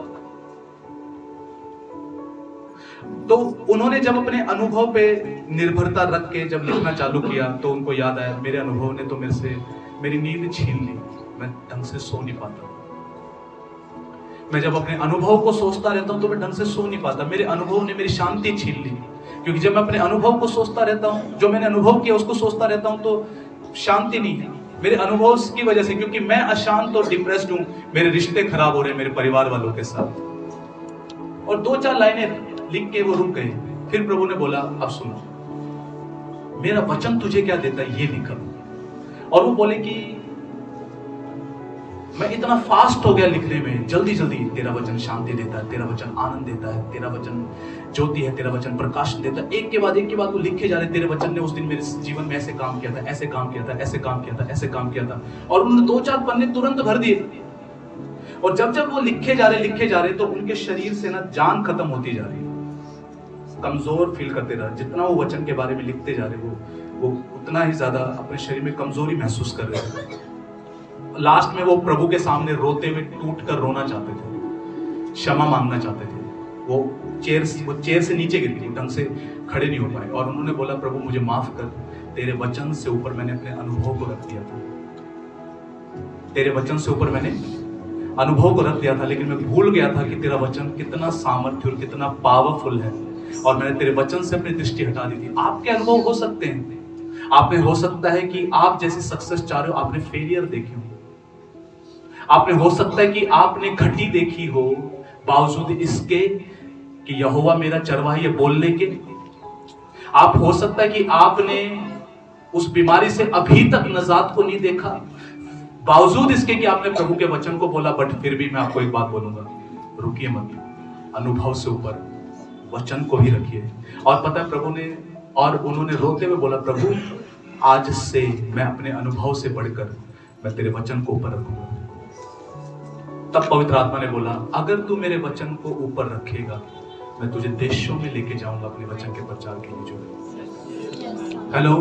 तो उन्होंने जब अपने अनुभव पे निर्भरता रख के जब लिखना चालू किया तो उनको याद आया मेरे अनुभव ने तो मेरे से मेरी नींद छीन ली, मैं ढंग से सो नहीं पाता। मैं जब अपने अनुभव को सोचता रहता हूं तो मैं ढंग से सो नहीं पाता। मेरे अनुभव ने मेरी शांति छीन ली, क्योंकि जब मैं अपने अनुभव को सोचता रहता हूं, जो मैंने अनुभव किया उसको सोचता रहता हूं तो शांति नहीं है मेरे अनुभव की वजह से, क्योंकि मैं अशांत और डिप्रेस्ड हूं, मेरे रिश्ते खराब हो रहे हैं मेरे परिवार वालों के साथ। और 2-4 लाइनें लिख के वो रुक गए। फिर प्रभु ने बोला अब सुनो, मेरा वचन तुझे क्या देता है ये लिखा। और वो बोले कि मैं इतना फास्ट हो गया लिखने में, जल्दी जल्दी, तेरा वचन शांति देता है, तेरा वचन आनंद देता है, तेरा वचन ज्योति है, तेरा वचन प्रकाश देता है। एक के बाद वो लिखे जा रहे, तेरे वचन ने उस दिन मेरे जीवन में ऐसे काम किया था, ऐसे काम किया था, ऐसे काम किया था, ऐसे काम किया था। और उन्होंने 2-4 पन्ने तुरंत भर दिए। और जब जब वो लिखे जा रहे तो उनके शरीर से ना जान खत्म होती जा रही, कमजोर फील करते रहे। जितना वो वचन के बारे में लिखते जा रहे वो उतना ही ज्यादा अपने शरीर में कमजोरी महसूस कर रहे थे। लास्ट में वो प्रभु के सामने रोते हुए टूट कर रोना चाहते थे, क्षमा मांगना चाहते थे। वो चेयर से नीचे गिर गए, ढंग से खड़े नहीं हो पाए और उन्होंने बोला प्रभु मुझे माफ कर, तेरे वचन से ऊपर मैंने अपने अनुभव को रख दिया था, तेरे वचन से ऊपर मैंने अनुभव को रख दिया था, लेकिन मैं भूल गया था कि तेरा वचन कितना सामर्थ्य और कितना पावरफुल है और मैंने तेरे वचन से अपनी दृष्टि हटा दी थी। आपके अनुभव हो सकते हैं, आपने हो सकता है कि आप जैसी सक्सेस चाह रहे हो, आपने फेलियर देखी हो, आपने हो सकता है कि आपने घटी देखी हो, बावजूद इसके कि यहोवा मेरा चरवाही है बोलने के। आप हो सकता है कि आपने उस बीमारी से अभी तक नजात को नहीं देखा, बावजूद इसके कि आपने प्रभु के वचन को बोला। बट फिर भी मैं आपको एक बात बोलूंगा, रुकिए मत, अनुभव से ऊपर वचन को ही रखिए। और पता है प्रभु ने, और उन्होंने रोते हुए बोला प्रभु आज से मैं अपने अनुभव से बढ़कर मैं तेरे वचन को ऊपर रखूंगा। तब पवित्र आत्मा ने बोला अगर तू मेरे वचन को ऊपर रखेगा मैं तुझे देशों में लेके जाऊंगा अपने वचन के प्रचार के लिए। जो हेलो,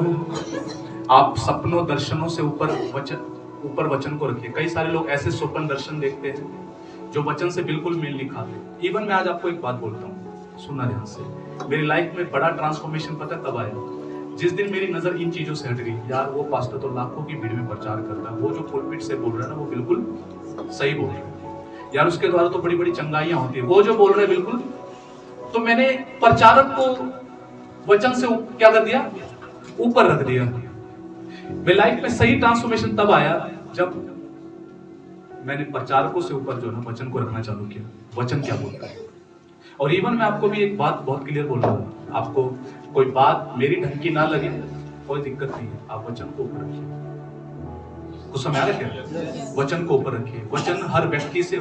आप सपनों दर्शनों से ऊपर वचन, ऊपर वचन को रखिए। कई सारे लोग ऐसे स्वप्न दर्शन देखते हैं जो वचन से बिल्कुल मेल नहीं खाते। इवन मैं आज आपको एक बात बोलता हूँ, सुनना ध्यान से। मेरी लाइफ में बड़ा ट्रांसफॉर्मेशन पता है तब आया जिस दिन मेरी नजर इन चीजों से हट गई। यार वो पास्टर तो लाखों की भीड़ में प्रचार करता है, वो जो पुलपिट से बोल रहा है ना वो बिल्कुल सही बोल रहा है यार, उसके द्वारा तो बड़ी बड़ी चंगाइयां होती है, वो जो बोल रहे हैं बिल्कुल। तो मैंने प्रचारक को वचन से क्या कर दिया, ऊपर रख दिया। मेरी लाइफ में सही ट्रांसफॉर्मेशन तब आया जब मैंने प्रचारकों से ऊपर जो है वचन को रखना चालू किया। वचन क्या बोलता है। और इवन मैं आपको भी एक बात बहुत क्लियर बोल रहा हूँ, आपको कोई बात मेरी ढंग की ना लगे कोई दिक्कत नहीं है, आप वचन को ऊपर रखिए। कुछ समझ आ रहा है? वचन को ऊपर रखिए। वचन हर व्यक्ति से,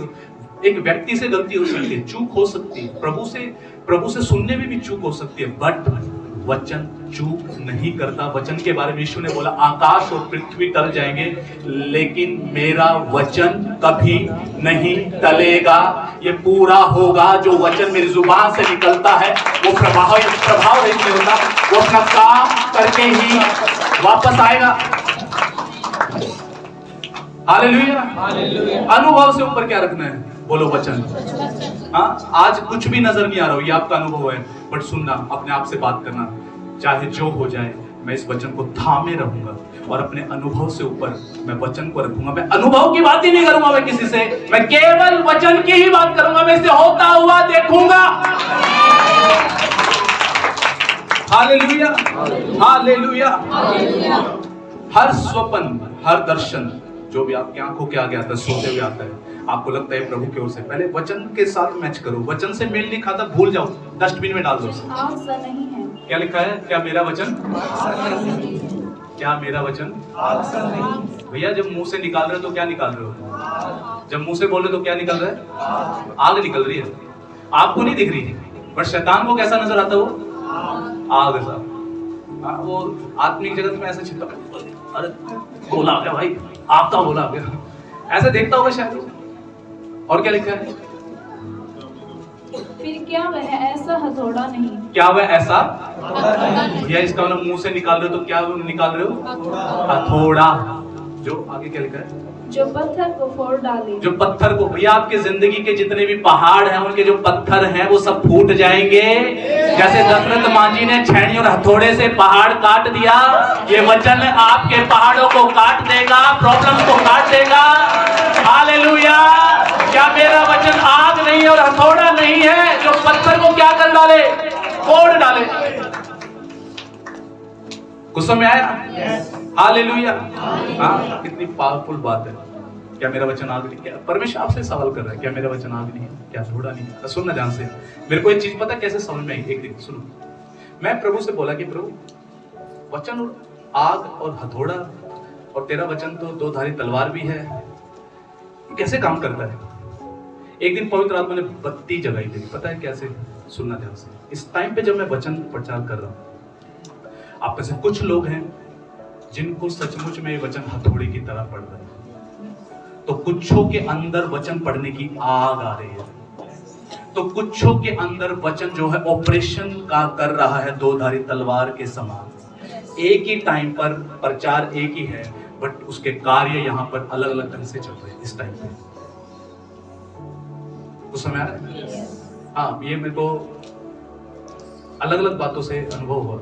एक व्यक्ति से गलती हो सकती है, चूक हो सकती है, प्रभु से सुनने में भी चूक हो सकती है, बट वचन चूक नहीं करता। वचन के बारे में यीशु ने बोला आकाश और पृथ्वी टल जाएंगे लेकिन मेरा वचन कभी नहीं टलेगा। ये पूरा होगा। जो वचन मेरी जुबान से निकलता है वो प्रभाव नहीं होता, वो अपना काम करके ही वापस आएगा। हालेलुया। अनुभव से ऊपर क्या रखना है, बोलो वचन। हाँ, आज कुछ भी नजर नहीं आ रहा हो, ये आपका अनुभव है, बट सुनना, अपने आप से बात करना, चाहे जो हो जाए मैं इस वचन को थामे रहूंगा और अपने अनुभव से ऊपर मैं वचन को रखूंगा। मैं अनुभव की बात ही नहीं करूंगा मैं किसी से, मैं केवल वचन की ही बात करूंगा, मैं इसे होता हुआ देखूंगा। Hallelujah, hallelujah. हर स्वप्न, हर दर्शन जो भी आपकी आंखों के आगे आता है, सोते हुए आता है, आपको लगता है प्रभु की ओर से, पहले वचन के साथ मैच करो। वचन से मेल नहीं खाता, भूल जाओ, डस्टबिन में डाल दो। आग सा नहीं है। क्या लिखा है? क्या मेरा वचन, क्या मेरा वचन भैया जब मुंह से निकाल रहे हो तो क्या निकाल रहे हो? जब मुंह से बोल रहे हो तो क्या निकल रहा है? आग निकल रही है। आपको नहीं दिख रही है, पर शैतान को कैसा नजर आता है? वो आग सा। वो आत्मिक जगत में ऐसा छिपा, अरे गोला आ गया भाई, आपका गोला आ गया, ऐसा देखता होगा शायद। और क्या लिखा है? फिर क्या वह ऐसा हथौड़ा नहीं, क्या वह ऐसा भैया, इसका मतलब मुंह से निकाल रहे हो तो क्या निकाल रहे हो? हथौड़ा। जो आगे क्या लिखा है? जो पत्थर को फोड़ डाले। जो पत्थर को, भैया आपके जिंदगी के जितने भी पहाड़ हैं उनके जो पत्थर हैं वो सब फूट जाएंगे। जैसे दशरथ मांझी ने छेनी और हथौड़े से पहाड़ काट दिया, ये वचन आपके पहाड़ों को काट देगा, प्रॉब्लम को काट देगा। हालेलुया। क्या मेरा वचन आग नहीं है और हथौड़ा नहीं है जो पत्थर को क्या कर डाले? फोड़ डाले। कुछ समझ आया? हालेलुया। हाँ, कितनी पावरफुल बात है। क्या मेरा वचन आग नहीं? क्या परमेश्वर आपसे सवाल कर रहा है, क्या मेरा वचन आग नहीं है? क्या थोड़ा नहीं है? सुनना ध्यान से, मेरे को एक चीज पता कैसे समझ में आई। एक दिन सुनो, मैं प्रभु से बोला कि प्रभु वचन और आग और हथौड़ा और तेरा वचन तो दो धारी तलवार भी है, कैसे काम करता है? एक दिन पवित्र आत्मा ने बत्ती जगाई थी, पता है कैसे? सुनना ध्यान से। इस टाइम पे जब मैं वचन प्रचार कर रहा हूं, आप में से कुछ लोग हैं जिनको सचमुच में वचन हथौड़े की तरह पड़ रहा है, तो कुछों के अंदर वचन पढ़ने की आग आ रही है, तो कुछों के अंदर वचन जो है ऑपरेशन का कर रहा है दो-धारी तलवार के समान। एक ही टाइम पर प्रचार एक ही है, बट उसके कार्य यहाँ पर अलग अलग ढंग से चल रहे हैं इस टाइम पे। कुछ समझ आ रहा है? हाँ, ये मेरे को अलग अलग बातों से अनुभव हुआ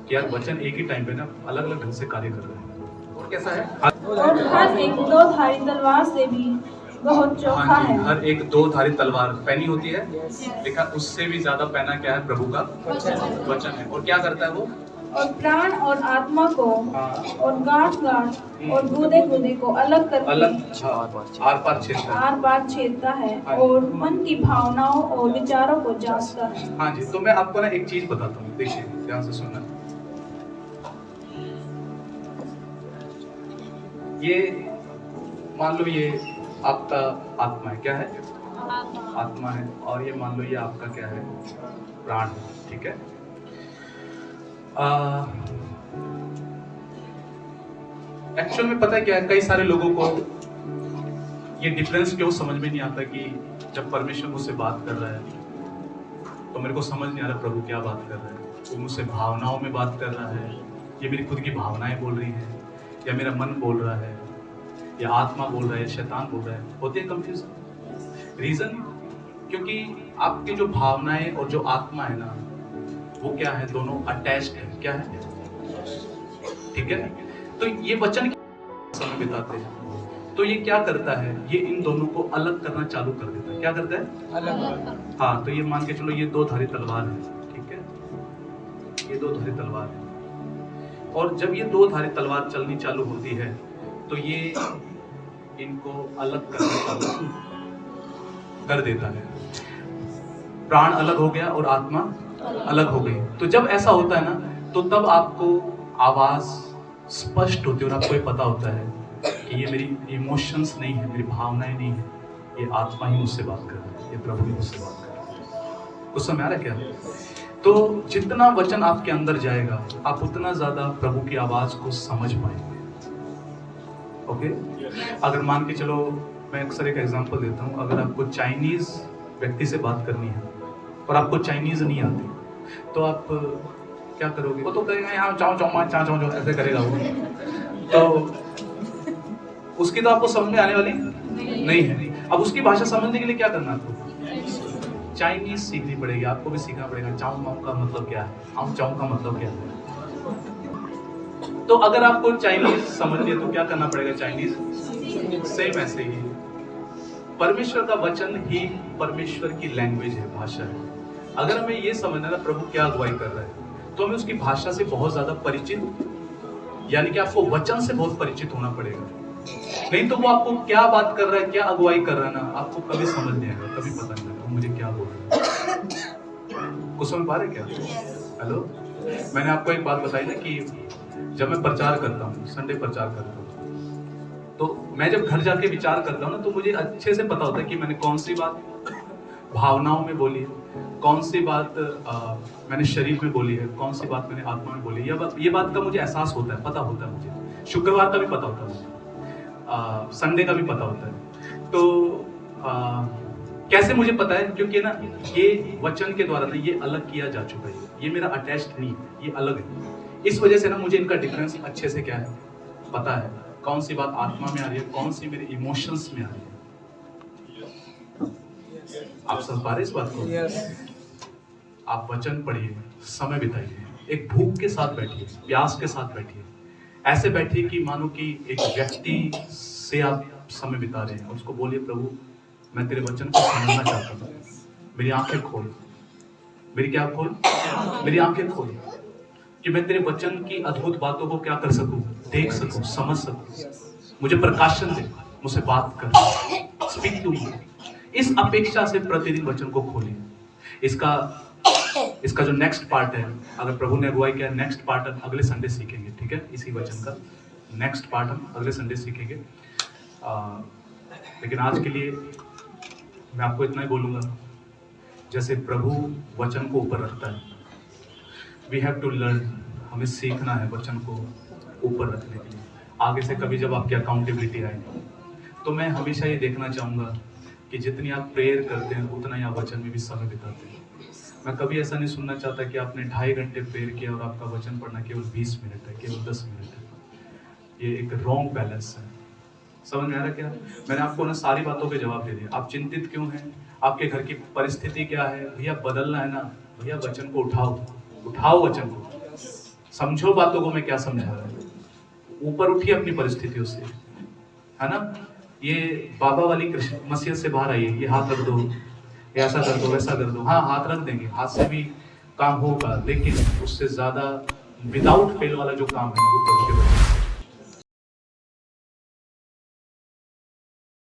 कि यार वचन एक ही टाइम पे ना अलग अलग ढंग से कार्य कर रहे हैं। और कैसा है? और हर एक दो धारी तलवार से भी बहुत चोखा हाँ जी, है। हर एक दो धारी तलवार पैनी होती है, देखा, उससे भी ज्यादा पैना क्या है? प्रभु का वचन है। और क्या करता है वो? और प्राण और आत्मा को और गांठ और गूदे को अलग करके आर पार छेदता है और मन की भावनाओं और विचारों को जांचता है। हाँ जी, तो मैं आपको ना एक चीज बताता हूँ, देखिए ध्यान से सुनना। ये मान लो ये आपका आत्मा है, क्या है? आत्मा है। और ये मान लो ये आपका क्या है? प्राण है, ठीक है? एक्चुअल में पता है क्या है, कई सारे लोगों को ये डिफरेंस क्यों समझ में नहीं आता कि जब परमेश्वर मुझसे बात कर रहा है तो मेरे को समझ नहीं आ रहा प्रभु क्या बात कर रहा है। वो मुझसे भावनाओं में बात कर रहा है, ये मेरी खुद की भावनाएं बोल रही हैं, या मेरा मन बोल रहा है, या आत्मा बोल रहा है, शैतान बोल रहा है, होते हैं कंफ्यूजन। रीजन क्योंकि आपकी जो भावनाएं और जो आत्मा है ना, वो क्या है, दोनों अटैच्ड है। क्या है? ठीक है। तो ये वचन समय बिताते हैं तो ये क्या करता है, ये इन दोनों को अलग करना चालू कर देता है। क्या करता है? अलग। हाँ, तो ये मान के चलो ये दो धारी तलवार है, ठीक है, ये दो धारी तलवार है, और जब ये दो धारी तलवार चलनी चालू होती है तो ये इनको अलग करना चालू कर देता है। प्राण अलग हो गया और आत्मा अलग हो गई। तो जब ऐसा होता है ना, तो तब आपको आवाज स्पष्ट होती है और आपको ये पता होता है कि ये मेरी इमोशंस नहीं है, मेरी भावनाएं नहीं है, ये आत्मा ही मुझसे बात कर रहा है, ये प्रभु ही मुझसे बात कर रहा है। कुछ समझ आ रहा है क्या? तो जितना वचन आपके अंदर जाएगा, आप उतना ज्यादा प्रभु की आवाज को समझ पाएंगे। ओके? अगर मान के चलो, मैं अक्सर एक एग्जांपल देता हूँ, अगर आपको चाइनीज व्यक्ति से बात करनी है और आपको चाइनीज नहीं आती, तो आप क्या करोगे? वो तो कहेगा यहाँ चाओ चाओ चाओ चाओ, ऐसे करेगा वो, तो उसकी तो आपको समझ में आने वाली नहीं है। अब उसकी भाषा समझने के लिए क्या करना आपको? चाइनीज सीखनी पड़ेगी, आपको भी सीखना पड़ेगा। चाऊ माऊ का मतलब क्या है, आऊ चाऊ का मतलब क्या है। तो अगर आपको चाइनीज समझनी है तो क्या करना पड़ेगा? चाइनीज। सेम ऐसे ही परमेश्वर का वचन ही परमेश्वर की लैंग्वेज है, भाषा है। अगर हमें ये समझना है प्रभु क्या अगुवाई कर रहा है, तो हमें उसकी भाषा से बहुत ज्यादा परिचित, यानी कि आपको वचन से बहुत परिचित होना पड़ेगा। नहीं तो वो आपको क्या बात कर रहा है, क्या अगुवाई कर रहा है ना, आपको कभी समझ नहीं आएगा, कभी पता नहीं लगेगा मुझे क्या बोल रहा है। कुछ समझ पा रहे क्या? हेलो, मैंने आपको एक बात बताई ना कि जब मैं प्रचार करता हूँ, संडे प्रचार करता हूँ, तो मैं जब घर जाके विचार करता हूँ ना, तो मुझे अच्छे से पता होता है कि मैंने कौन सी बात भावनाओं में बोली है, कौन सी बात मैंने शरीर में बोली है, कौन सी बात मैंने आत्मा में बोली है। ये बात का मुझे एहसास होता है, पता होता है मुझे। शुक्रवार का भी पता होता है मुझे, संडे का भी पता होता है। तो कैसे मुझे पता है? क्योंकि ना ये वचन के द्वारा ना ये अलग किया जा चुका है, ये मेरा अटैच्ड नहीं है, ये अलग है। इस वजह से ना मुझे इनका डिफरेंस अच्छे से क्या है पता है, कौन सी बात आत्मा में आ रही है, कौन सी मेरे इमोशंस में आ रही है। आप समझ पा रहे इस बात को? आप वचन पढ़िए, समय बिताइए, एक भूख के साथ बैठिए, प्यास के साथ बैठिए, ऐसे बैठिए कि मानो कि एक व्यक्ति से आप समय बिता रहे हैं और उसको बोलिए, प्रभु मैं तेरे वचन को समझना चाहता हूँ, मेरी आंखें खोल। मेरी क्या खोल? मेरी आंखें खोल, कि मैं तेरे वचन की अद्भुत बातों को क्या कर सकूं, देख सकूं, समझ सकूं। मुझे प्रकाशन दे, मुझसे बात कर, स्पीक टू मी। इस अपेक्षा से प्रतिदिन वचन को खोलिए। इसका जो नेक्स्ट पार्ट है, अगर प्रभु ने अगुवाई किया, नेक्स्ट पार्ट हम अगले संडे सीखेंगे, ठीक है? इसी वचन का नेक्स्ट पार्ट हम अगले संडे सीखेंगे। लेकिन आज के लिए मैं आपको इतना ही बोलूँगा, जैसे प्रभु वचन को ऊपर रखता है, वी हैव टू लर्न, हमें सीखना है वचन को ऊपर रखने के लिए। आगे से कभी जब आपकी अकाउंटेबिलिटी आए, तो मैं हमेशा ये देखना चाहूँगा कि जितनी आप प्रेयर करते हैं उतना ही आप वचन में भी समय बिताते हैं। मैं कभी ऐसा नहीं सुनना चाहता कि आपने 2.5 घंटे प्रेयर किया और आपका वचन पढ़ना केवल 20 मिनट है, केवल 10 मिनट है। ये एक रॉन्ग बैलेंस है। समझ में आ रहा क्या? मैंने आपको ना सारी बातों के जवाब दे दिए। आप चिंतित क्यों हैं? आपके घर की परिस्थिति क्या है? भैया बदलना है ना, भैया वचन को उठाओ वचन को, समझो बातों को मैं क्या समझा रहा हूँ, ऊपर उठिए अपनी परिस्थितियों से, है ना? ये बाबा वाली मसीहत से बाहर आइए, ये हाथ रख दो, ऐसा कर दो, वैसा कर दो। हाँ, हाथ रख देंगे, हाथ से भी काम होगा, लेकिन उससे ज्यादा विदाउट फेल वाला जो काम है वो प्रभु के